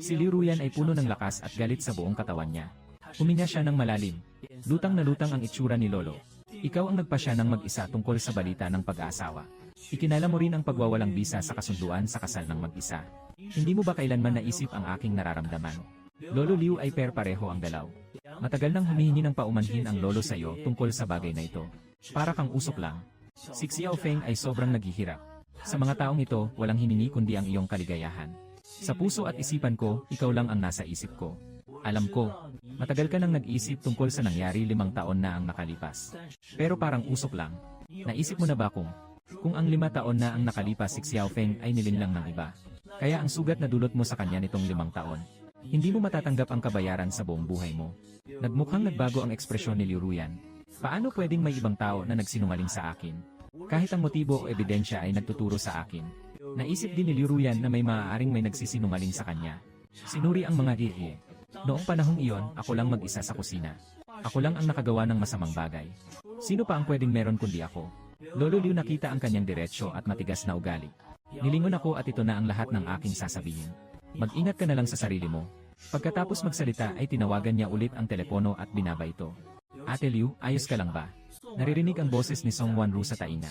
Speaker 1: Si Liu Ruyan ay puno ng lakas at galit sa buong katawan niya. Huminga siya ng malalim. Lutang na lutang ang itsura ni Lolo. Ikaw ang nagpasya ng mag-isa tungkol sa balita ng pag-aasawa. Ikinala mo rin ang pagwawalang bisa sa kasunduan sa kasal ng mag-isa. Hindi mo ba kailanman naisip ang aking nararamdaman? Lolo Liu ay pareho ang dalaw. Matagal nang humihingi ng paumanhin ang lolo sa iyo tungkol sa bagay na ito. Para kang usok lang. Si Xiao Feng ay sobrang naghihirap. Sa mga taong ito, walang hiningi kundi ang iyong kaligayahan. Sa puso at isipan ko, ikaw lang ang nasa isip ko. Alam ko, matagal ka nang nag-isip tungkol sa nangyari 5 taon na ang nakalipas. Pero parang usok lang. Naisip mo na ba kung ang 5 taon na ang nakalipas si Xiao Feng ay nilinlang ng iba? Kaya ang sugat na dulot mo sa kanya nitong 5 taon. Hindi mo matatanggap ang kabayaran sa buong buhay mo. Nagmukhang nagbago ang ekspresyon ni Liu Ruyan. Paano pwedeng may ibang tao na nagsinungaling sa akin? Kahit ang motibo o ebidensya ay nagtuturo sa akin. Naisip din ni Liu Ruyan na may maaaring may nagsisinungaling sa kanya. Sinuri ang mga hihi. Noong panahong iyon, ako lang mag-isa sa kusina. Ako lang ang nakagawa ng masamang bagay. Sino pa ang pwedeng meron kundi ako? Lolo Liu nakita ang kanyang diretsyo at matigas na ugali. Nilingon ako at ito na ang lahat ng aking sasabihin. Mag-ingat ka na lang sa sarili mo. Pagkatapos magsalita ay tinawagan niya ulit ang telepono at binaba ito. Ate Liu, ayos ka lang ba? Naririnig ang boses ni Song Wanru sa taina.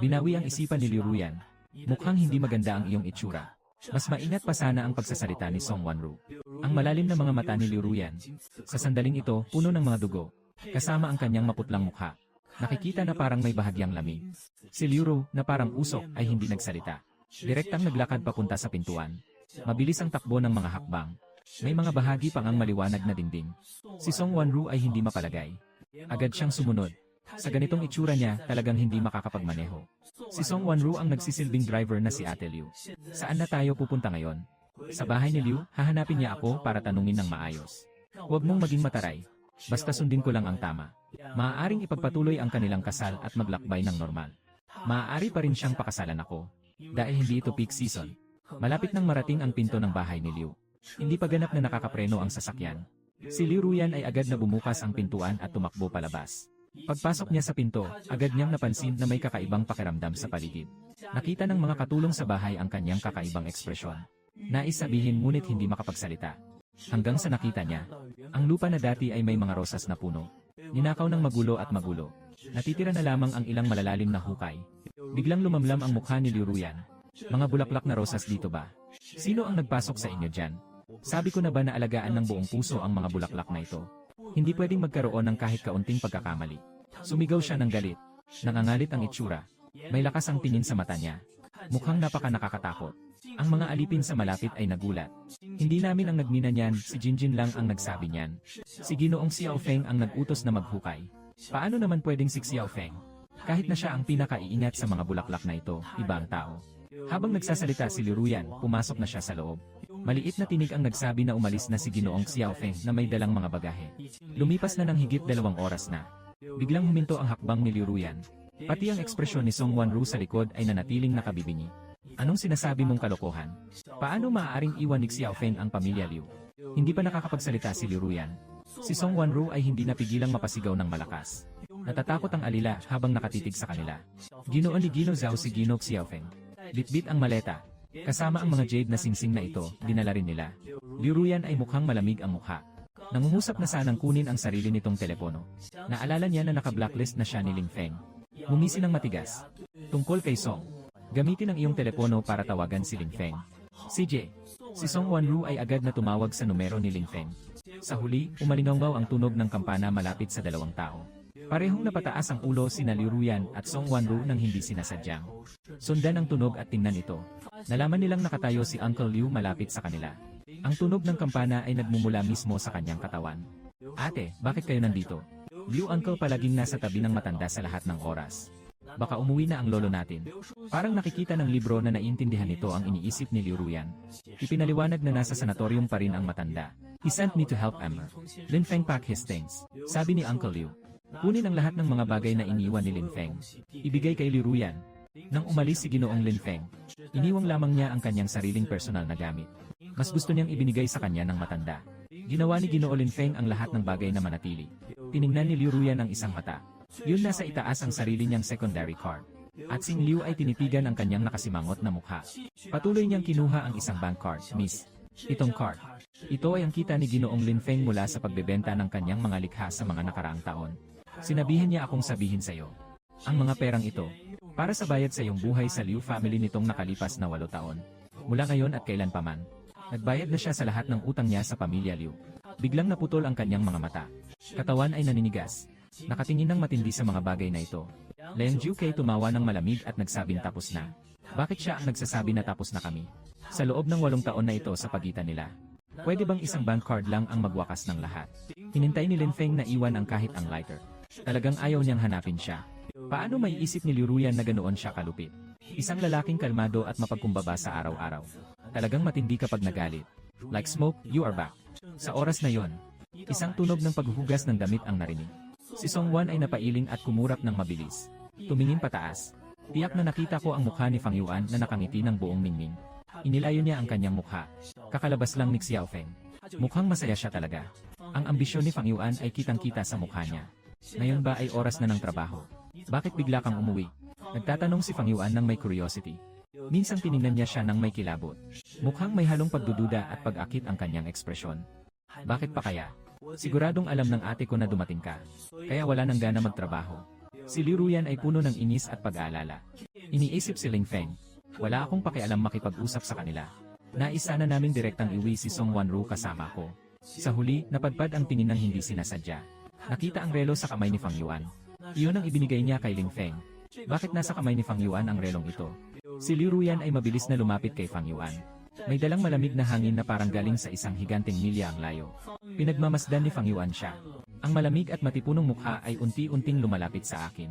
Speaker 1: Binawi ang isipan ni Liu Ruyan. Mukhang hindi maganda ang iyong itsura. Mas maingat pa sana ang pagsasalita ni Song Wanru. Ang malalim na mga mata ni Liu Ruyan. Sa sandaling ito, puno ng mga dugo. Kasama ang kanyang maputlang mukha. Nakikita na parang may bahagyang lamig. Si Liu Ru, na parang usok, ay hindi nagsalita. Direktang naglakad papunta sa pintuan. Mabilis ang takbo ng mga hakbang. May mga bahagi pang ang maliwanag na dingding. Si Song Wanru ay hindi mapalagay. Agad siyang sumunod. Sa ganitong itsura niya, talagang hindi makakapagmaneho. Si Song Wanru ang nagsisilbing driver na si Ate Liu. Saan na tayo pupunta ngayon? Sa bahay ni Liu, hahanapin niya ako para tanungin ng maayos. Huwag mong maging mataray. Basta sundin ko lang ang tama. Maaaring ipagpatuloy ang kanilang kasal at maglakbay ng normal. Maaari pa rin siyang pakasalan ako. Dahil hindi ito peak season. Malapit nang marating ang pinto ng bahay ni Liu. Hindi pa ganap na nakakapreno ang sasakyan. Si Liu Ruyan ay agad na bumukas ang pintuan at tumakbo palabas. Pagpasok niya sa pinto, agad niyang napansin na may kakaibang pakiramdam sa paligid. Nakita ng mga katulong sa bahay ang kanyang kakaibang ekspresyon. Nais sabihin ngunit hindi makapagsalita. Hanggang sa nakita niya, ang lupa na dati ay may mga rosas na puno. Ninakaw ng magulo at magulo. Natitira na lamang ang ilang malalalim na hukay. Biglang lumamlam ang mukha ni Liu Ruyan. Mga bulaklak na rosas dito ba? Sino ang nagpasok sa inyo dyan? Sabi ko na ba na alagaan ng buong puso ang mga bulaklak na ito? Hindi pwedeng magkaroon ng kahit kaunting pagkakamali. Sumigaw siya ng galit. Nangangalit ang itsura. May lakas ang tingin sa mata niya. Mukhang napaka nakakatakot. Ang mga alipin sa malapit ay nagulat. Hindi namin ang nagmina niyan, si Jinjin lang ang nagsabi niyan. Si Ginoong Xiao Feng ang nag-utos na maghukay. Paano naman pwedeng si Xiao Feng? Kahit na siya ang pinakaiingat sa mga bulaklak na ito, iba ang tao. Habang nagsasalita si Liu Ruyan, pumasok na siya sa loob. Maliit na tinig ang nagsabi na umalis na si Ginoong Xiao Feng na may dalang mga bagahe. Lumipas na ng higit 2 oras na. Biglang huminto ang hakbang ni Liu Ruyan. Pati ang ekspresyon ni Song Wanru sa likod ay nanatiling nakabibingi. Anong sinasabi mong kalokohan? Paano maaaring iwan ni Xiao Feng ang pamilya Liu? Hindi pa nakakapagsalita si Liu Ruyan. Si Song Wanru ay hindi napigilang mapasigaw ng malakas. Natatakot ang alila habang nakatitig sa kanila. Ginoon ni Gino Zhao si Gino Xiaofeng. Bitbit ang maleta. Kasama ang mga jade na singsing na ito, dinala rin nila. Liu Ruyan ay mukhang malamig ang mukha. Nangungusap na sanang kunin ang sarili nitong telepono. Naalala niya na naka-blacklist na siya ni Ling Feng. Ngumisi ng matigas. Tungkol kay Song. Gamitin ang iyong telepono para tawagan si Ling Feng. CJ. Si Song Wanru ay agad na tumawag sa numero ni Ling Feng. Sa huli, umalingawgaw ang tunog ng kampana malapit sa dalawang tao. Parehong napataas ang ulo sina Liu Ruyan at Song Wanru nang hindi sinasadyang. Sundan ang tunog at tingnan ito. Nalaman nilang nakatayo si Uncle Liu malapit sa kanila. Ang tunog ng kampana ay nagmumula mismo sa kanyang katawan. Ate, bakit kayo nandito? Liu Uncle palaging nasa tabi ng matanda sa lahat ng oras. Baka umuwi na ang lolo natin. Parang nakikita ng libro na naiintindihan nito ang iniisip ni Liu Ruyan. Ipinaliwanag na nasa sanatorium pa rin ang matanda. He sent me to help Emmer. Lin Feng pack his things. Sabi ni Uncle Liu. Kunin ang lahat ng mga bagay na iniwan ni Lin Feng. Ibigay kay Liu Ruyan. Nang umalis si Ginoong Lin Feng, iniwang lamang niya ang kanyang sariling personal na gamit. Mas gusto niyang ibinigay sa kanya ng matanda. Ginawa ni Ginoo Lin Feng ang lahat ng bagay na manatili. Tiningnan ni Liu Ruyan ang isang mata. Yun nasa itaas ang sarili niyang secondary card. At si Liu ay tinitigan ang kanyang nakasimangot na mukha. Patuloy niyang kinuha ang isang bank card, Miss. Itong card. Ito ay ang kita ni Ginoong Lin Feng mula sa pagbebenta ng kanyang mga likha sa mga nakaraang taon. Sinabihin niya akong sabihin sa iyo. Ang mga perang ito, para sa bayad sa iyong buhay sa Liu family nitong nakalipas na 8 taon. Mula ngayon at kailan paman. Nagbayad na siya sa lahat ng utang niya sa pamilya Liu. Biglang naputol ang kanyang mga mata. Katawan ay naninigas. Nakatingin ng matindi sa mga bagay na ito. Leng Jiukei tumawa ng malamig at nagsabing tapos na. Bakit siya ang nagsasabi na tapos na kami? Sa loob ng 8 taon na ito sa pagitan nila. Pwede bang isang bank card lang ang magwakas ng lahat? Hinintay ni Lin Feng na iwan ang kahit ang lighter. Talagang ayaw niyang hanapin siya. Paano may isip ni Liu Ruyan na ganoon siya kalupit? Isang lalaking kalmado at mapagkumbaba sa araw-araw. Talagang matindi kapag nagalit. Like smoke, you are back. Sa oras na yon, isang tunog ng paghuhugas ng damit ang narinig. Si Song Wan ay napailing at kumurap ng mabilis. Tumingin pataas. Tiyak na nakita ko ang mukha ni Fang Yuan na nakangiti ng buong ningning. Inilayo niya ang kanyang mukha. Kakalabas lang ni Xiaofeng. Mukhang masaya siya talaga. Ang ambisyon ni Fang Yuan ay kitang-kita sa mukha niya. Ngayon ba ay oras na ng trabaho? Bakit bigla kang umuwi? Nagtatanong si Fang Yuan ng may curiosity. Minsang tiningnan niya siya ng may kilabot. Mukhang may halong pagdududa at pag-akit ang kanyang ekspresyon. Bakit pa kaya? Siguradong alam ng ate ko na dumating ka. Kaya wala nang gana magtrabaho. Si Liu Ruyan ay puno ng inis at pag-aalala. Iniisip si Ling Feng. Wala akong pakialam makipag-usap sa kanila. Nais sana naming direktang iwi si Song Wanru kasama ko. Sa huli, napadpad ang tingin ng hindi sinasadya. Nakita ang relo sa kamay ni Fang Yuan. Iyon ang ibinigay niya kay Ling Feng. Bakit nasa kamay ni Fang Yuan ang relong ito? Si Liu Ruyan ay mabilis na lumapit kay Fang Yuan. May dalang malamig na hangin na parang galing sa isang higanteng milya ang layo. Pinagmamasdan ni Fang Yuan siya. Ang malamig at matipunong mukha ay unti-unting lumalapit sa akin.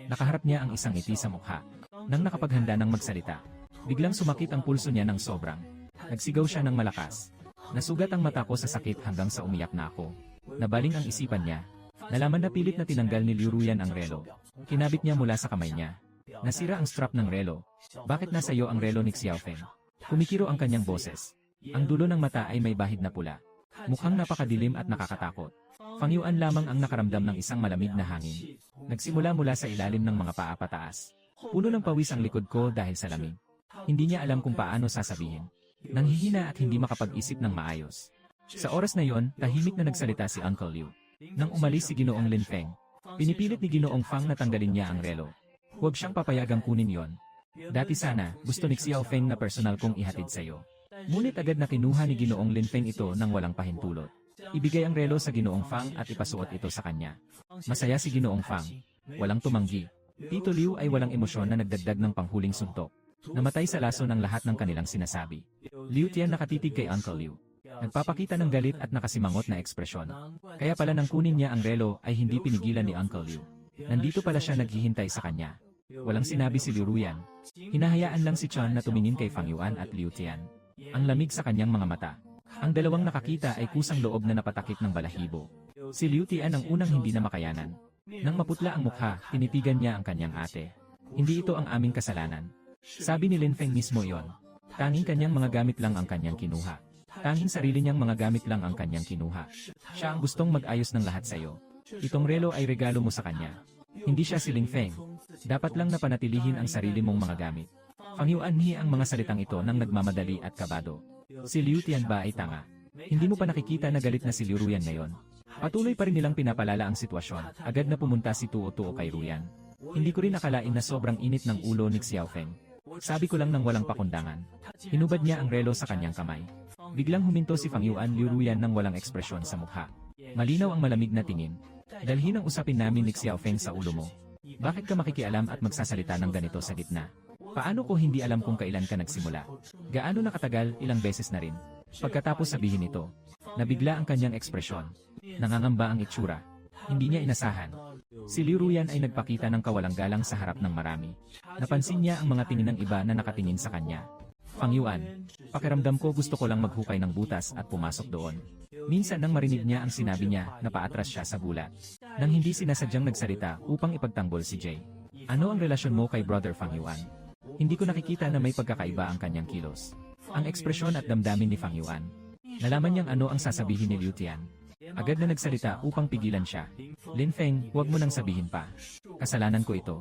Speaker 1: Nakaharap niya ang isang ngiti sa mukha. Nang nakapaghanda ng magsalita, biglang sumakit ang pulso niya ng sobrang. Nagsigaw siya ng malakas. Nasugat ang mata ko sa sakit hanggang sa umiyak na ako. Nabaling ang isipan niya. Nalaman na pilit na tinanggal ni Liu Ruyan ang relo. Kinabit niya mula sa kamay niya. Nasira ang strap ng relo. Bakit nasa iyo ang relo ni Xiaofeng? Kumikiro ang kanyang boses. Ang dulo ng mata ay may bahid na pula. Mukhang napakadilim at nakakatakot. Fang Yuan lamang ang nakaramdam ng isang malamig na hangin. Nagsimula mula sa ilalim ng mga paa pataas. Puno ng pawis ang likod ko dahil sa lamig. Hindi niya alam kung paano sasabihin. Nanghihina at hindi makapag-isip ng maayos. Sa oras na yon, tahimik na nagsalita si Uncle Liu. Nang umalis si Ginoong Lin Feng, pinipilit ni Ginoong Fang na tanggalin niya ang relo. Huwag siyang papayagang kunin yon. Dati sana, gusto ni Xiaofeng na personal kong ihatid sa iyo. Ngunit agad na kinuha ni Ginoong Lin Feng ito nang walang pahintulot. Ibigay ang relo sa Ginoong Fang at ipasuot ito sa kanya. Masaya si Ginoong Fang. Walang tumanggi. Tito Liu ay walang emosyon na nagdagdag ng panghuling suntok. Namatay sa laso ng lahat ng kanilang sinasabi. Liu Tian nakatitig kay Uncle Liu. Nagpapakita ng galit at nakasimangot na ekspresyon. Kaya pala nang kunin niya ang relo ay hindi pinigilan ni Uncle Liu. Nandito pala siya naghihintay sa kanya. Walang sinabi si Liu Ruyan. Hinahayaan lang si Chan na tumingin kay Fang Yuan at Liu Tian. Ang lamig sa kanyang mga mata. Ang dalawang nakakita ay kusang loob na napatakip ng balahibo. Si Liu Tian ang unang hindi na makayanan. Nang maputla ang mukha, tinitigan niya ang kanyang ate. Hindi ito ang aming kasalanan. Sabi ni Lin Feng mismo yon. Tanging kanyang mga gamit lang ang kanyang kinuha. Tanging sarili niyang mga gamit lang ang kanyang kinuha. Siya ang gustong mag-ayos ng lahat sa iyo. Itong relo ay regalo mo sa kanya. Hindi siya si Ling Feng. Dapat lang napanatilihin ang sarili mong mga gamit. Fang Yuanhi ang mga salitang ito nang nagmamadali at kabado. Si Liu Tian ba ay tanga? Hindi mo pa nakikita na galit na si Liu Ruyan ngayon? Patuloy pa rin nilang pinapalala ang sitwasyon. Agad na pumunta si Tuo Tuo kay Ruyan. Hindi ko rin akalain na sobrang init ng ulo ni Xiao Feng. Sabi ko lang nang walang pakundangan. Hinubad niya ang relo sa kanyang kamay. Biglang huminto si Fang Yuan Liu Ruyan nang walang ekspresyon sa mukha. Malinaw ang malamig na tingin. Dalhin ang usapin namin ni Xiao Feng sa ulo mo. Bakit ka makikialam at magsasalita ng ganito sa gitna? Paano ko hindi alam kung kailan ka nagsimula? Gaano nakatagal, ilang beses na rin? Pagkatapos sabihin ito, nabigla ang kanyang ekspresyon. Nangangamba ang itsura. Hindi niya inasahan. Si Liu Ruyan ay nagpakita ng kawalang galang sa harap ng marami. Napansin niya ang mga tingin ng iba na nakatingin sa kanya. Fang Yuan, pakiramdam ko gusto ko lang maghukay ng butas at pumasok doon. Minsan nang marinig niya ang sinabi niya, napaatras siya sa gulat. Nang hindi sinasadyang nagsalita upang ipagtanggol si Jay. Ano ang relasyon mo kay Brother Fang Yuan? Hindi ko nakikita na may pagkakaiba ang kanyang kilos. Ang ekspresyon at damdamin ni Fang Yuan. Nalaman niyang ano ang sasabihin ni Liu Tian. Agad na nagsalita upang pigilan siya. Lin Feng, huwag mo nang sabihin pa. Kasalanan ko ito.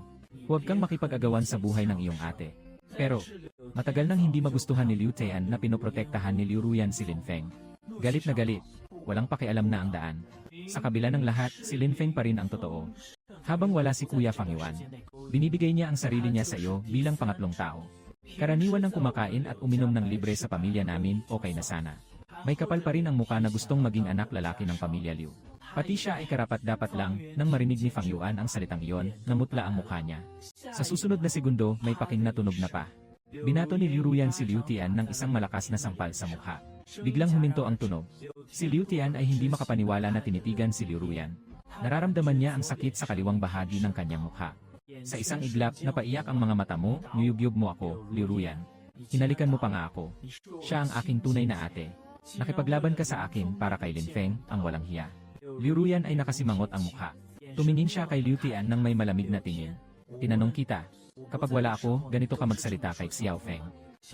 Speaker 1: Huwag kang makipag-agawan sa buhay ng iyong ate. Pero, matagal nang hindi magustuhan ni Liu Tian na pinoprotektahan ni Liu Ruyan si Lin Feng. Galit na galit. Walang pakialam na ang daan. Sa kabila ng lahat, si Lin Feng pa rin ang totoo. Habang wala si Kuya Fang Yuan, binibigay niya ang sarili niya sa iyo bilang pangatlong tao. Karaniwan ng kumakain at uminom ng libre sa pamilya namin, okay na sana. May kapal pa rin ang muka na gustong maging anak lalaki ng pamilya Liu. Pati siya ay karapat-dapat lang nang marinig ni Fang Yuan ang salitang iyon, namutla ang mukha niya. Sa susunod na segundo, may paking na tunog na pa. Binato ni Liu Ruyan si Liu Tian ng isang malakas na sampal sa mukha. Biglang huminto ang tunog. Si Liu Tian ay hindi makapaniwala na tinitigan si Liu Ruyan. Nararamdaman niya ang sakit sa kaliwang bahagi ng kanyang mukha. Sa isang iglap, napaiyak ang mga mata mo, niyugyug mo ako, Liu Ruyan. Hinalikan mo pa nga ako. Siya ang aking tunay na ate. Nakipaglaban ka sa akin para kay Lin Feng, ang walang hiya. Liu Ruyan ay nakasimangot ang mukha. Tumingin siya kay Liu Tian nang may malamig na tingin. Tinanong kita, kapag wala ako, ganito ka magsalita kay Xiao Feng.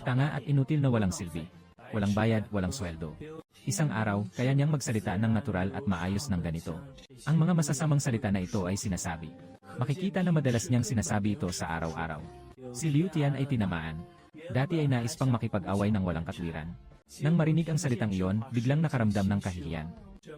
Speaker 1: Tanga at inutil na walang silbi. Walang bayad, walang sweldo. Isang araw, kaya niyang magsalita ng natural at maayos ng ganito. Ang mga masasamang salita na ito ay sinasabi. Makikita na madalas niyang sinasabi ito sa araw-araw. Si Liu Tian ay tinamaan. Dati ay nais pang makipag-away ng walang katwiran. Nang marinig ang salitang iyon, biglang nakaramdam ng kahihiyan.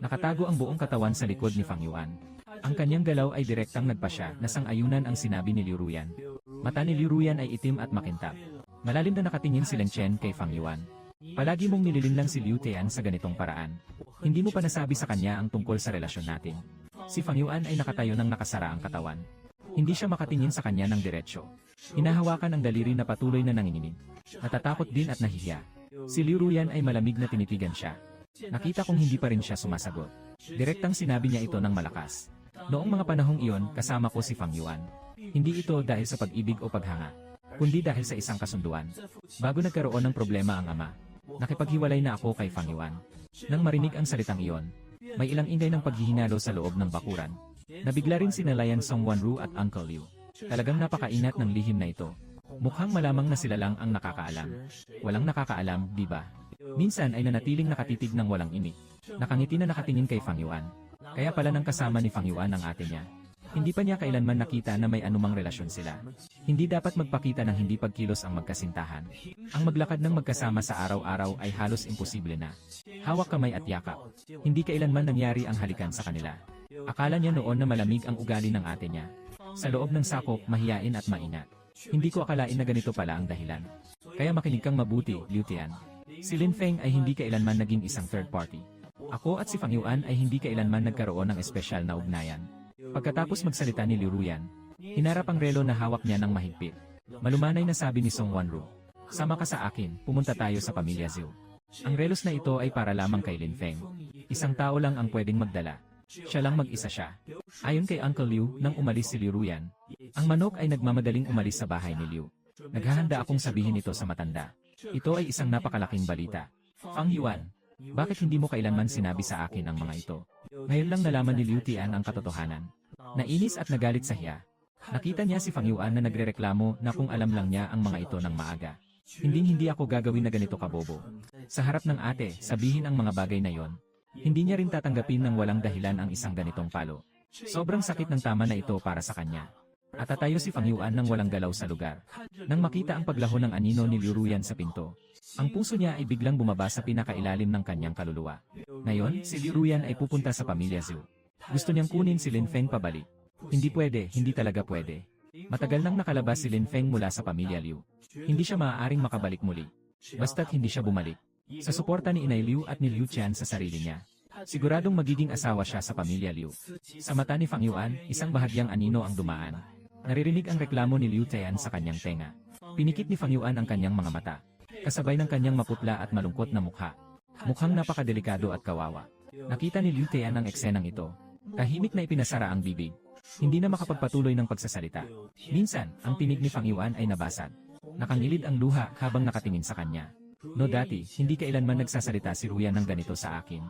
Speaker 1: Nakatago ang buong katawan sa likod ni Fang Yuan. Ang kanyang galaw ay direktang nagpasya na sang-ayunan ang sinabi ni Liu Ruyan. Mata ni Liu Ruyan ay itim at makintab. Malalim na nakatingin si Leng Chen kay Fang Yuan. Palagi mong nililinlang si Liu Tian sa ganitong paraan. Hindi mo pa nasabi sa kanya ang tungkol sa relasyon natin. Si Fang Yuan ay nakatayo ng nakasara ang katawan. Hindi siya makatingin sa kanya ng diretsyo. Hinahawakan ang daliri na patuloy na nanginginig. Natatakot din at nahihiya. Si Liu Ruyan ay malamig na tinitigan siya. Nakita kong hindi pa rin siya sumasagot. Direktang sinabi niya ito ng malakas. Noong mga panahong iyon, kasama ko si Fang Yuan. Hindi ito dahil sa pag-ibig o paghanga, kundi dahil sa isang kasunduan. Bago nagkaroon ng problema ang ama, nakipaghiwalay na ako kay Fang Yuan. Nang marinig ang salitang iyon, may ilang ingay ng paghihinalo sa loob ng bakuran. Nabigla rin sina Lian Songwanru at Uncle Liu. Talagang napakainat ng lihim na ito. Mukhang malamang na sila lang ang nakakaalam. Walang nakakaalam, di ba? Minsan ay nanatiling nakatitig ng walang imik. Nakangiti na nakatingin kay Fang Yuan. Kaya pala nang kasama ni Fang Yuan ang ate niya. Hindi pa niya kailanman nakita na may anumang relasyon sila. Hindi dapat magpakita ng hindi pagkilos ang magkasintahan. Ang maglakad ng magkasama sa araw-araw ay halos imposible na. Hawak kamay at yakap. Hindi kailanman nangyari ang halikan sa kanila. Akala niya noon na malamig ang ugali ng ate niya. Sa loob ng sakop, mahiyain at maingat. Hindi ko akalain na ganito pala ang dahilan. Kaya makinig kang mabuti, Liu Tian. Si Lin Feng ay hindi kailanman naging isang third party. Ako at si Fang Yuan ay hindi kailanman nagkaroon ng espesyal na ugnayan. Pagkatapos magsalita ni Liu Ruyan, hinarap ang relo na hawak niya ng mahigpit. Malumanay na sabi ni Song Wanru, "Sama ka sa akin, pumunta tayo sa pamilya Zhou." Ang relos na ito ay para lamang kay Lin Feng. Isang tao lang ang pwedeng magdala. Siya lang mag-isa siya. Ayon kay Uncle Liu, nang umalis si Liu Ruyan, ang manok ay nagmamadaling umalis sa bahay ni Liu. Naghahanda akong sabihin ito sa matanda. Ito ay isang napakalaking balita. Fang Yuan, bakit hindi mo kailanman sinabi sa akin ang mga ito? Ngayon lang nalaman ni Liu Tian ang katotohanan. Nainis at nagalit sa hiya. Nakita niya si Fang Yuan na nagrereklamo na kung alam lang niya ang mga ito ng maaga. Hindi ako gagawin na ganito kabobo. Sa harap ng ate, sabihin ang mga bagay na yon. Hindi niya rin tatanggapin ng walang dahilan ang isang ganitong palo. Sobrang sakit ng tama na ito para sa kanya. At tatayo si Fang Yuan nang walang galaw sa lugar. Nang makita ang paglaho ng anino ni Liu Ruyan sa pinto, ang puso niya ay biglang bumaba sa pinakailalim ng kanyang kaluluwa. Ngayon, si Liu Ruyan ay pupunta sa pamilya Zhu. Gusto niyang kunin si Lin Feng pabalik. Hindi pwede, hindi talaga pwede. Matagal nang nakalabas si Lin Feng mula sa pamilya Liu. Hindi siya maaaring makabalik muli. Basta't hindi siya bumalik. Sa suporta ni Inay Liu at ni Liu Qian sa sarili niya, siguradong magiging asawa siya sa pamilya Liu. Sa mata ni Fang Yuan, isang bahagyang anino ang dumaan. Naririnig ang reklamo ni Liu Tian sa kanyang tenga. Pinikit ni Fang Yuan ang kanyang mga mata, kasabay ng kanyang maputla at malungkot na mukha. Mukhang napakadelikado at kawawa. Nakita ni Liu Tian ang eksenang ito. Tahimik na ipinasara ang bibig. Hindi na makapagpatuloy ng pagsasalita. Minsan, ang tinig ni Fang Yuan ay nabasag. Nakangilid ang luha habang nakatingin sa kanya. No dati, hindi kailanman nagsasalita si Ruyan ng ganito sa akin.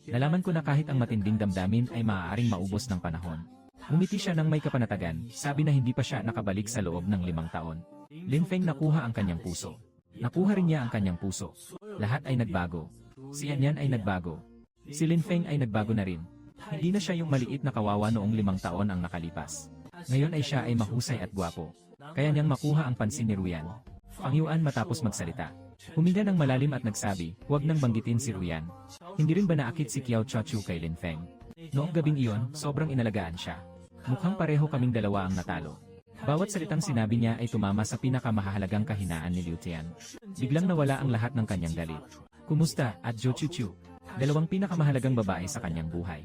Speaker 1: Nalaman ko na kahit ang matinding damdamin ay maaaring maubos ng panahon. Umiti siya ng may kapanatagan, sabi na hindi pa siya nakabalik sa loob ng 5 taon. Lin Feng nakuha ang kanyang puso. Nakuha rin niya ang kanyang puso. Lahat ay nagbago. Si Yan ay nagbago. Si Lin Feng ay nagbago na rin. Hindi na siya yung maliit na kawawa noong 5 taon ang nakalipas. Ngayon ay siya ay mahusay at gwapo. Kaya niyang makuha ang pansin ni Ruyan. Fang Yuan matapos magsalita. Huminga ng malalim at nagsabi, huwag nang banggitin si Ruyan. Hindi rin ba naakit si Kiao Chachu kay Lin Feng? Noong gabing iyon, sobrang inalagaan siya. Mukhang pareho kaming dalawa ang natalo. Bawat salitang sinabi niya ay tumama sa pinakamahalagang kahinaan ni Liu Tian. Biglang nawala ang lahat ng kanyang galit. Kumusta, at Jo Chuchu? 2 pinakamahalagang babae sa kanyang buhay.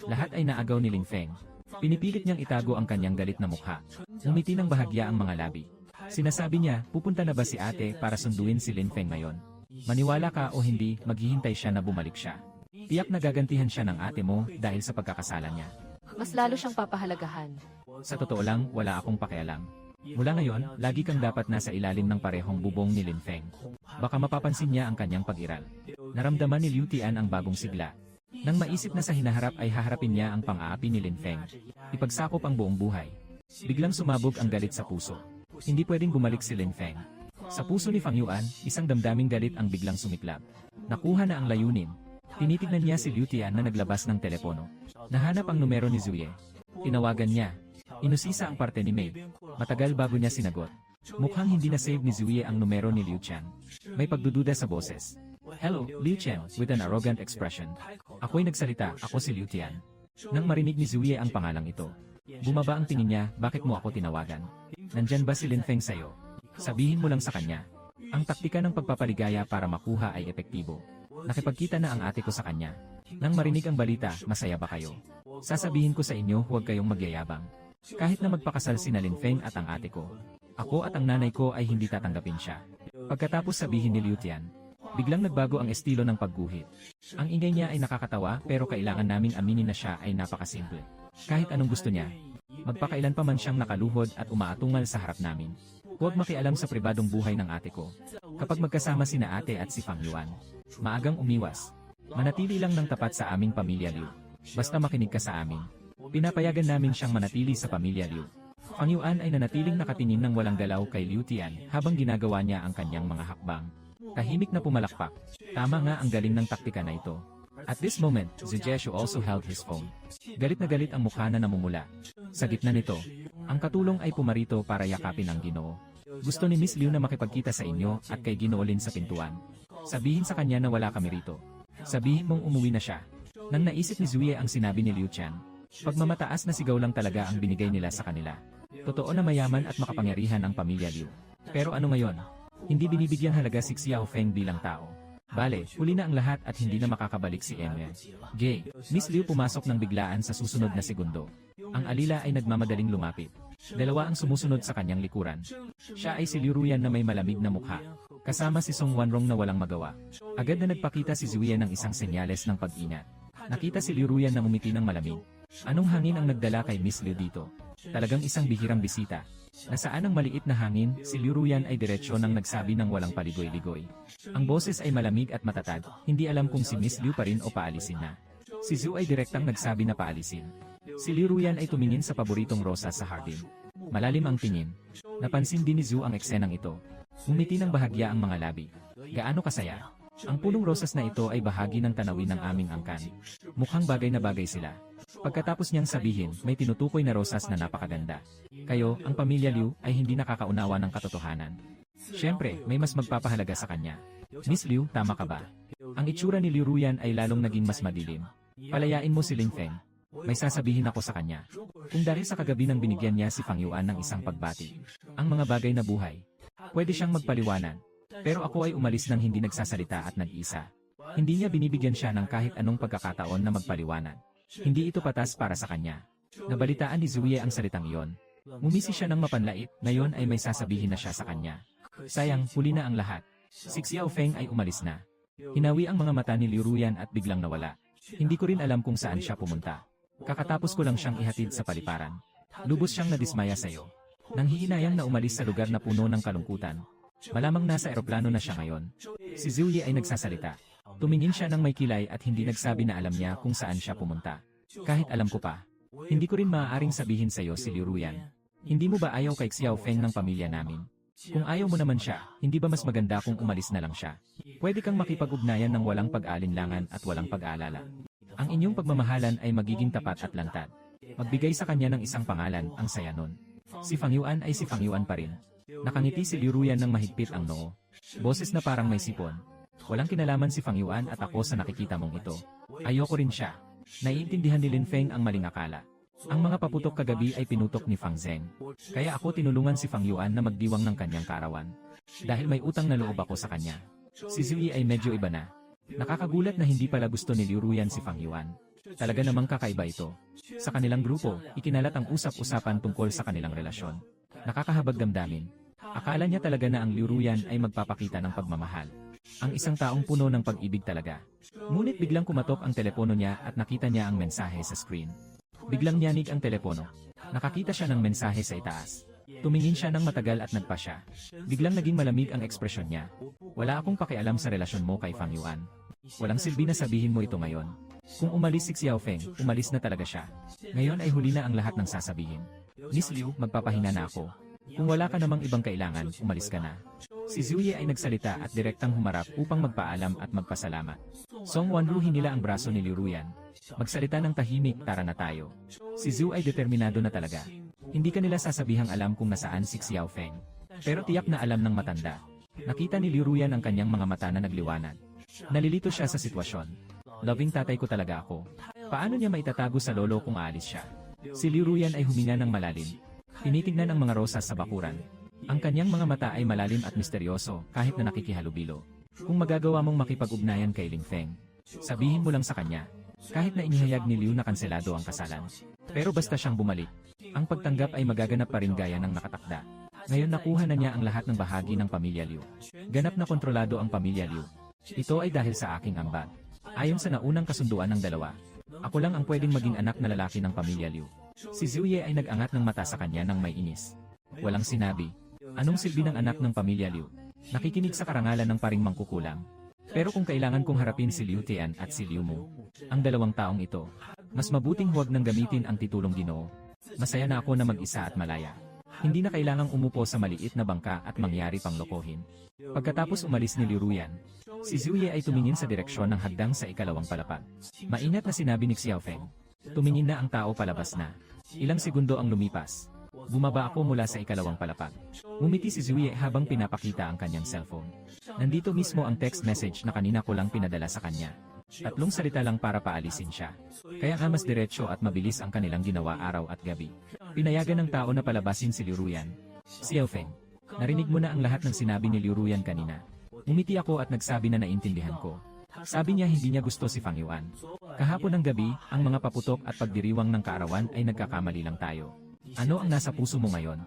Speaker 1: Lahat ay naagaw ni Lin Feng. Pinipilit niyang itago ang kanyang galit na mukha. Umiti ng bahagya ang mga labi. Sinasabi niya, pupunta na ba si ate para sunduin si Lin Feng ngayon? Maniwala ka o hindi, maghihintay siya na bumalik siya. Tiyak na gagantihan siya ng ate mo dahil sa pagkakasalan niya.
Speaker 2: Mas lalo siyang papahalagahan.
Speaker 1: Sa totoo lang, wala akong pakialam. Mula ngayon, lagi kang dapat nasa ilalim ng parehong bubong ni Lin Feng. Baka mapapansin niya ang kanyang pag-iral. Naramdaman ni Liu Tian ang bagong sigla. Nang maisip na sa hinaharap ay haharapin niya ang pang-aapi ni Lin Feng. Ipagsakop ang buong buhay. Biglang sumabog ang galit sa puso. Hindi pwedeng bumalik si Lin Feng. Sa puso ni Fang Yuan, isang damdaming galit ang biglang sumiklab. Nakuha na ang layunin. Tinitignan niya si Liu Tian na naglabas ng telepono. Nahanap ang numero ni Zuye. Tinawagan niya. Inusisa ang parte ni Maid. Matagal bago niya sinagot. Mukhang hindi na save ni Zuye ang numero ni Liu Qian. May pagdududa sa boses. Hello, Liu Qian, with an arrogant expression. Ako'y nagsalita, ako si Liu Tian. Nang marinig ni Zuye ang pangalang ito, bumaba ang tingin niya, bakit mo ako tinawagan? Nandyan ba si Lin Feng sa'yo? Sabihin mo lang sa kanya. Ang taktika ng pagpapaligaya para makuha ay epektibo. Nakipagkita na ang ate ko sa kanya. Nang marinig ang balita, masaya ba kayo? Sasabihin ko sa inyo, huwag kayong magyayabang. Kahit na magpakasal si Lin Feng at ang ate ko, ako at ang nanay ko ay hindi tatanggapin siya. Pagkatapos sabihin ni Liu Tian, biglang nagbago ang estilo ng pagguhit. Ang ingay niya ay nakakatawa pero kailangan naming aminin na siya ay napakasimple. Kahit anong gusto niya, magpakailan pa man siyang nakaluhod at umaatungal sa harap namin. Huwag makialam sa pribadong buhay ng ate ko. Kapag magkasama sina ate at si Fang Yuan, maagang umiwas. Manatili lang ng tapat sa aming pamilya Liu. Basta makinig ka sa amin. Pinapayagan namin siyang manatili sa pamilya Liu. Fang Yuan ay nanatiling nakatingin ng walang galaw kay Liu Tian habang ginagawa niya ang kanyang mga hakbang. Tahimik na pumalakpak. Tama nga ang galing ng taktika na ito. At this moment, Zijeshu also held his phone. Galit na galit ang mukha na namumula. Sa gitna nito, ang katulong ay pumarito para yakapin ang Ginoo. Gusto ni Miss Liu na makipagkita sa inyo at kay Ginoo Lin sa pintuan. Sabihin sa kanya na wala kami rito. Sabihin mong umuwi na siya. Nang naisip ni Zuye ang sinabi ni Liu Qian, pagmamataas na sigaw lang talaga ang binigay nila sa kanila. Totoo na mayaman at makapangyarihan ang pamilya Liu. Pero ano ngayon? Hindi binibigyan halaga si Xiao Feng bilang tao. Bale, huli na ang lahat at hindi na makakabalik si Emre. Gay, Miss Liu pumasok ng biglaan sa susunod na segundo. Ang alila ay nagmamadaling lumapit. 2 ang sumusunod sa kanyang likuran. Siya ay si Liu Ruyan na may malamig na mukha. Kasama si Song Wanrong na walang magawa. Agad na nagpakita si Zuye ng isang senyales ng pag-ingat. Nakita si Liu Ruyan na umiti ng malamig. Anong hangin ang nagdala kay Miss Liu dito? Talagang isang bihirang bisita. Nasaan ang maliit na hangin, si Liu Ruyan ay diretsyo nang nagsabi ng walang paligoy-ligoy. Ang boses ay malamig at matatag, hindi alam kung si Miss Liu pa rin o paalisin na. Si Zhu ay direktang nagsabi na paalisin. Si Liu Ruyan ay tumingin sa paboritong rosas sa hardin. Malalim ang tingin. Napansin din ni Zhu ang eksenang ito. Umiti ng bahagya ang mga labi. Gaano kasaya? Ang punong rosas na ito ay bahagi ng tanawin ng aming angkan. Mukhang bagay na bagay sila. Pagkatapos niyang sabihin, may tinutukoy na rosas na napakaganda. Kayo, ang pamilya Liu, ay hindi nakakaunawa ng katotohanan. Siyempre, may mas magpapahalaga sa kanya. Miss Liu, tama ka ba? Ang itsura ni Liu Ruyan ay lalong naging mas madilim. Palayain mo si Ling Feng. May sasabihin ako sa kanya. Kung dahil sa kagabi nang binigyan niya si Fang Yuan ng isang pagbati, ang mga bagay na buhay, pwede siyang magpaliwanag. Pero ako ay umalis nang hindi nagsasalita at nag-isa. Hindi niya binibigyan siya ng kahit anong pagkakataon na magpaliwanag. Hindi ito patas para sa kanya. Nabalitaan ni Zuye ang salitang iyon. Ngumisi siya ng mapanlait, ngayon ay may sasabihin na siya sa kanya. Sayang, huli na ang lahat. Si Xiao Feng ay umalis na. Hinawi ang mga mata ni Liu Ruyan at biglang nawala. Hindi ko rin alam kung saan siya pumunta. Kakatapos ko lang siyang ihatid sa paliparan. Lubos siyang nadismaya sa iyo. Nang hihinayang na umalis sa lugar na puno ng kalungkutan. Malamang nasa eroplano na siya ngayon. Si Zuye ay nagsasalita. Tumingin siya ng may kilay at hindi nagsabi na alam niya kung saan siya pumunta. Kahit alam ko pa. Hindi ko rin maaaring sabihin sa iyo si Liu Ruyan. Hindi mo ba ayaw kay Xiao Feng ng pamilya namin? Kung ayaw mo naman siya, hindi ba mas maganda kung umalis na lang siya? Pwede kang makipag-ugnayan ng walang pag-alinlangan at walang pag-aalala. Ang inyong pagmamahalan ay magiging tapat at lantad. Magbigay sa kanya ng isang pangalan, ang saya nun. Si Fang Yuan ay si Fang Yuan pa rin. Nakangiti si Liu Ruyan ng mahigpit ang noo. Boses na parang may sipon. Walang kinalaman si Fang Yuan at ako sa nakikita mong ito. Ayoko rin siya. Naiintindihan ni Lin Feng ang maling akala. Ang mga paputok kagabi ay pinutok ni Fang Zheng. Kaya ako tinulungan si Fang Yuan na magdiwang ng kanyang kaarawan. Dahil may utang na loob ako sa kanya. Si Zuyi ay medyo iba na. Nakakagulat na hindi pala gusto ni Liu Ruyan si Fang Yuan. Talaga namang kakaiba ito. Sa kanilang grupo, ikinalat ang usap-usapan tungkol sa kanilang relasyon. Nakakahabag damdamin. Akala niya talaga na ang Liu Ruyan ay magpapakita ng pagmamahal. Ang isang taong puno ng pag-ibig talaga. Ngunit biglang kumatok ang telepono niya at nakita niya ang mensahe sa screen. Biglang niyanig ang telepono. Nakakita siya ng mensahe sa itaas. Tumingin siya ng matagal at nagpa siya. Biglang naging malamig ang ekspresyon niya. Wala akong pakialam sa relasyon mo kay Fang Yuan. Walang silbi na sabihin mo ito ngayon. Kung umalis si Xiao Feng, umalis na talaga siya. Ngayon ay huli na ang lahat ng sasabihin. Miss Liu, magpapahina na ako. Kung wala ka namang ibang kailangan, umalis ka na. Si Zuye ay nagsalita at direktang humarap upang magpaalam at magpasalamat. Song Wanru hinila ang braso ni Liu Ruyan. Magsalita ng tahimik, tara na tayo. Si Zhu ay determinado na talaga. Hindi kanila sasabihang alam kung nasaan si Xiao Feng. Pero tiyak na alam ng matanda. Nakita ni Liu Ruyan ang kanyang mga mata na nagliwanag. Nalilito siya sa sitwasyon. Loving tatay ko talaga ako. Paano niya maitatago sa lolo kung aalis siya? Si Liu Ruyan ay huminga ng malalim. Tinitignan ang mga rosas sa bakuran. Ang kanyang mga mata ay malalim at misteryoso kahit na nakikihalubilo. Kung magagawa mong makipag-ugnayan kay Ling Feng, sabihin mo lang sa kanya. Kahit na inihayag ni Liu na kanselado ang kasalan. Pero basta siyang bumalik, ang pagtanggap ay magaganap pa rin gaya ng nakatakda. Ngayon nakuha na niya ang lahat ng bahagi ng pamilya Liu. Ganap na kontrolado ang pamilya Liu. Ito ay dahil sa aking ambag. Ayon sa naunang kasunduan ng dalawa, ako lang ang pwedeng maging anak na lalaki ng pamilya Liu. Si Zuye ay nag-angat ng mata sa kanya nang may inis. Walang sinabi. Anong silbi ng anak ng pamilya Liu? Nakikinig sa karangalan ng paring mangkukulam. Pero kung kailangan kong harapin si Liu Tian at si Liu Mu, ang dalawang taong ito, mas mabuting huwag nang gamitin ang titulong Ginoo. Masaya na ako na mag-isa at malaya. Hindi na kailangang umupo sa maliit na bangka at mangyari pang lokohin. Pagkatapos umalis ni Liu Ruyan, si Zuye ay tumingin sa direksyon ng hagdang sa ikalawang palapag. Maingat na sinabi ni Xiao Feng. Tumingin na ang tao palabas na. Ilang segundo ang lumipas. Bumaba ako mula sa ikalawang palapag. Ngumiti si Zuye habang pinapakita ang kanyang cellphone. Nandito mismo ang text message na kanina ko lang pinadala sa kanya. 3 salita lang para paalisin siya. Kaya nga mas diretsyo at mabilis ang kanilang ginawa araw at gabi. Pinayagan ng tao na palabasin si Liu Ruyan. Xiao Feng, narinig mo na ang lahat ng sinabi ni Liu Ruyan kanina. Ngumiti ako at nagsabi na naintindihan ko. Sabi niya hindi niya gusto si Fang Yuan. Kahapon ng gabi, ang mga paputok at pagdiriwang ng kaarawan ay nagkakamali lang tayo. Ano ang nasa puso mo ngayon?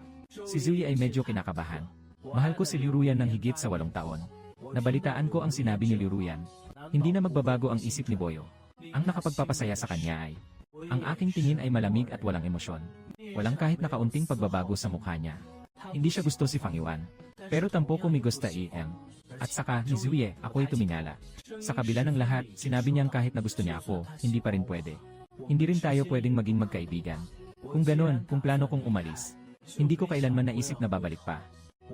Speaker 1: Si Zuye ay medyo kinakabahan. Mahal ko si Liu Ruyan ng higit sa 8 taon. Nabalitaan ko ang sinabi ni Liu Ruyan. Hindi na magbabago ang isip ni Boyo. Ang nakapagpapasaya sa kanya ay, ang aking tingin ay malamig at walang emosyon. Walang kahit na kaunting pagbabago sa mukha niya. Hindi siya gusto si Fang Yuan. Pero tampoco mi gusta EM. At saka, ni Zuye, ako'y tumingala. Sa kabila ng lahat, sinabi niyang kahit na gusto niya ako, hindi pa rin pwede. Hindi rin tayo pwedeng maging magkaibigan. Kung ganon, kung plano kong umalis, hindi ko kailanman naisip na babalik pa.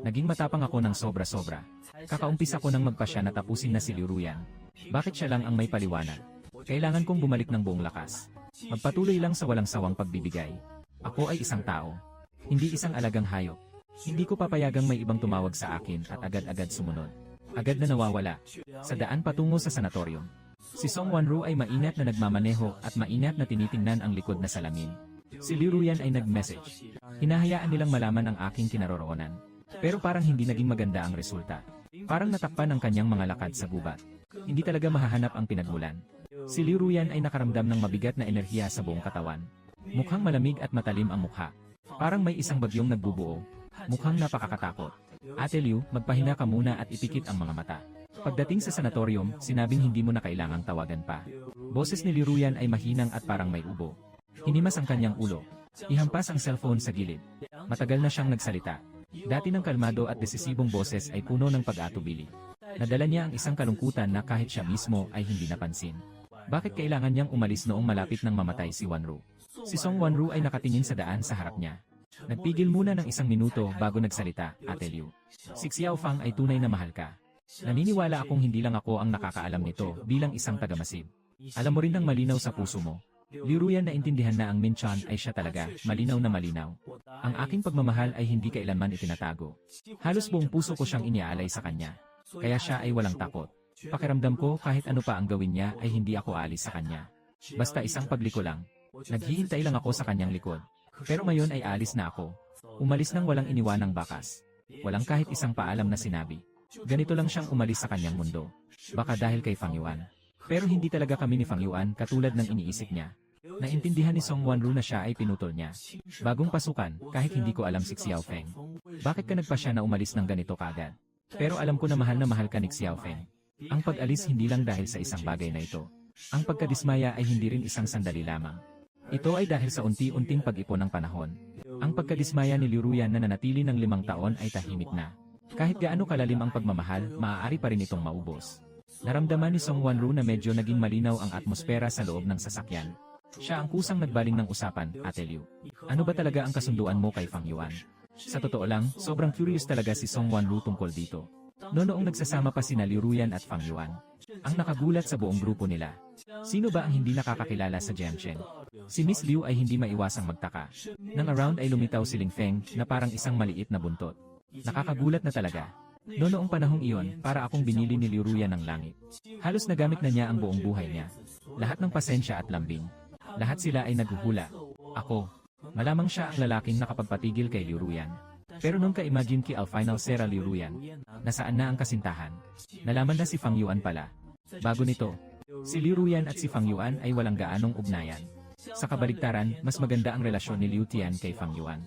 Speaker 1: Naging matapang ako ng sobra-sobra. Kakaumpisa ko nang magpasya na tapusin na si Liu Ruyan. Bakit siya lang ang may paliwanag? Kailangan kong bumalik ng buong lakas. Magpatuloy lang sa walang sawang pagbibigay. Ako ay isang tao. Hindi isang alagang hayop. Hindi ko papayagang may ibang tumawag sa akin at agad-agad sumunod. Agad na nawawala. Sa daan patungo sa sanatorium. Si Song Wanru ay maingat na nagmamaneho at maingat na tinitingnan ang likod na salamin. Si Liu Ruyan ay nag-message. Hinahayaan nilang malaman ang aking kinaroroonan. Pero parang hindi naging maganda ang resulta. Parang natakpan ang kanyang mga lakad sa gubat. Hindi talaga mahahanap ang pinagmulan. Si Liu Ruyan ay nakaramdam ng mabigat na enerhiya sa buong katawan. Mukhang malamig at matalim ang mukha. Parang may isang bagyong nagbubuo. Mukhang napakakatakot. Ate Liu, magpahinga ka muna at ipikit ang mga mata. Pagdating sa sanatorium, sinabing hindi mo na kailangang tawagan pa. Boses ni Liu Ruyan ay mahinang at parang may ubo. Hinimas ang kanyang ulo. Ihampas ang cellphone sa gilid. Matagal na siyang nagsalita. Dati ng kalmado at desisibong boses ay puno ng pag-atubili. Nadala niya ang isang kalungkutan na kahit siya mismo ay hindi napansin. Bakit kailangan niyang umalis noong malapit nang mamatay si Wanru? Si Song Wanru ay nakatingin sa daan sa harap niya. Nagpigil muna ng isang minuto bago nagsalita, Ate Liu. Si Xiao Fang ay tunay na mahal ka. Naniniwala akong hindi lang ako ang nakakaalam nito bilang isang tagamasid. Alam mo rin ng malinaw sa puso mo. Liu Ruyan na intindihan na ang Min Chan ay siya talaga, malinaw na malinaw. Ang aking pagmamahal ay hindi kailanman itinatago. Halos buong puso ko siyang iniaalay sa kanya. Kaya siya ay walang takot. Pakiramdam ko kahit ano pa ang gawin niya ay hindi ako aalis sa kanya. Basta isang pagliko lang. Naghihintay lang ako sa kanyang likod. Pero ngayon ay aalis na ako. Umalis nang walang iniwanang bakas. Walang kahit isang paalam na sinabi. Ganito lang siyang umalis sa kanyang mundo. Baka dahil kay Fang Yuan. Pero hindi talaga kami ni Fang Yuan katulad ng iniisip niya. Naintindihan ni Song Wanru na siya ay pinutol niya. Bagong pasukan, kahit hindi ko alam si Xiao Feng. Bakit ka nagpasya na umalis ng ganito kagad? Pero alam ko na mahal ka ni Xiao Feng. Ang pag-alis hindi lang dahil sa isang bagay na ito. Ang pagkadismaya ay hindi rin isang sandali lamang. Ito ay dahil sa unti-unting pag-ipon ng panahon. Ang pagkadismaya ni Liu Ruyan na nanatili ng 5 taon ay tahimik na. Kahit gaano kalalim ang pagmamahal, maaari pa rin itong maubos. Naramdaman ni Song Wanru na medyo naging malinaw ang atmosfera sa loob ng sasakyan. Siya ang kusang nagbaling ng usapan, Ate Liu. Ano ba talaga ang kasunduan mo kay Fang Yuan? Sa totoo lang, sobrang curious talaga si Song Wanru tungkol dito. Noong nagsasama pa sina Liu Ruyan at Fang Yuan. Ang nakagulat sa buong grupo nila. Sino ba ang hindi nakakakilala sa Jiangchen? Si Miss Liu ay hindi maiwasang magtaka. Nang around ay lumitaw si Ling Feng na parang isang maliit na buntot. Nakakagulat na talaga. Noong panahong iyon, para akong binili ni Liu Ruyan ng langit. Halos nagamit na niya ang buong buhay niya. Lahat ng pasensya at lambing. Lahat sila ay naghuhula. Ako. Malamang siya ang lalaking nakapagpatigil kay Liu Ruyan. Pero nung ka-imagine ki al final Sera Liu Ruyan, nasaan na ang kasintahan? Nalaman na si Fang Yuan pala. Bago nito, si Liu Ruyan at si Fang Yuan ay walang gaanong ugnayan. Sa kabaligtaran, mas maganda ang relasyon ni Liu Tian kay Fang Yuan.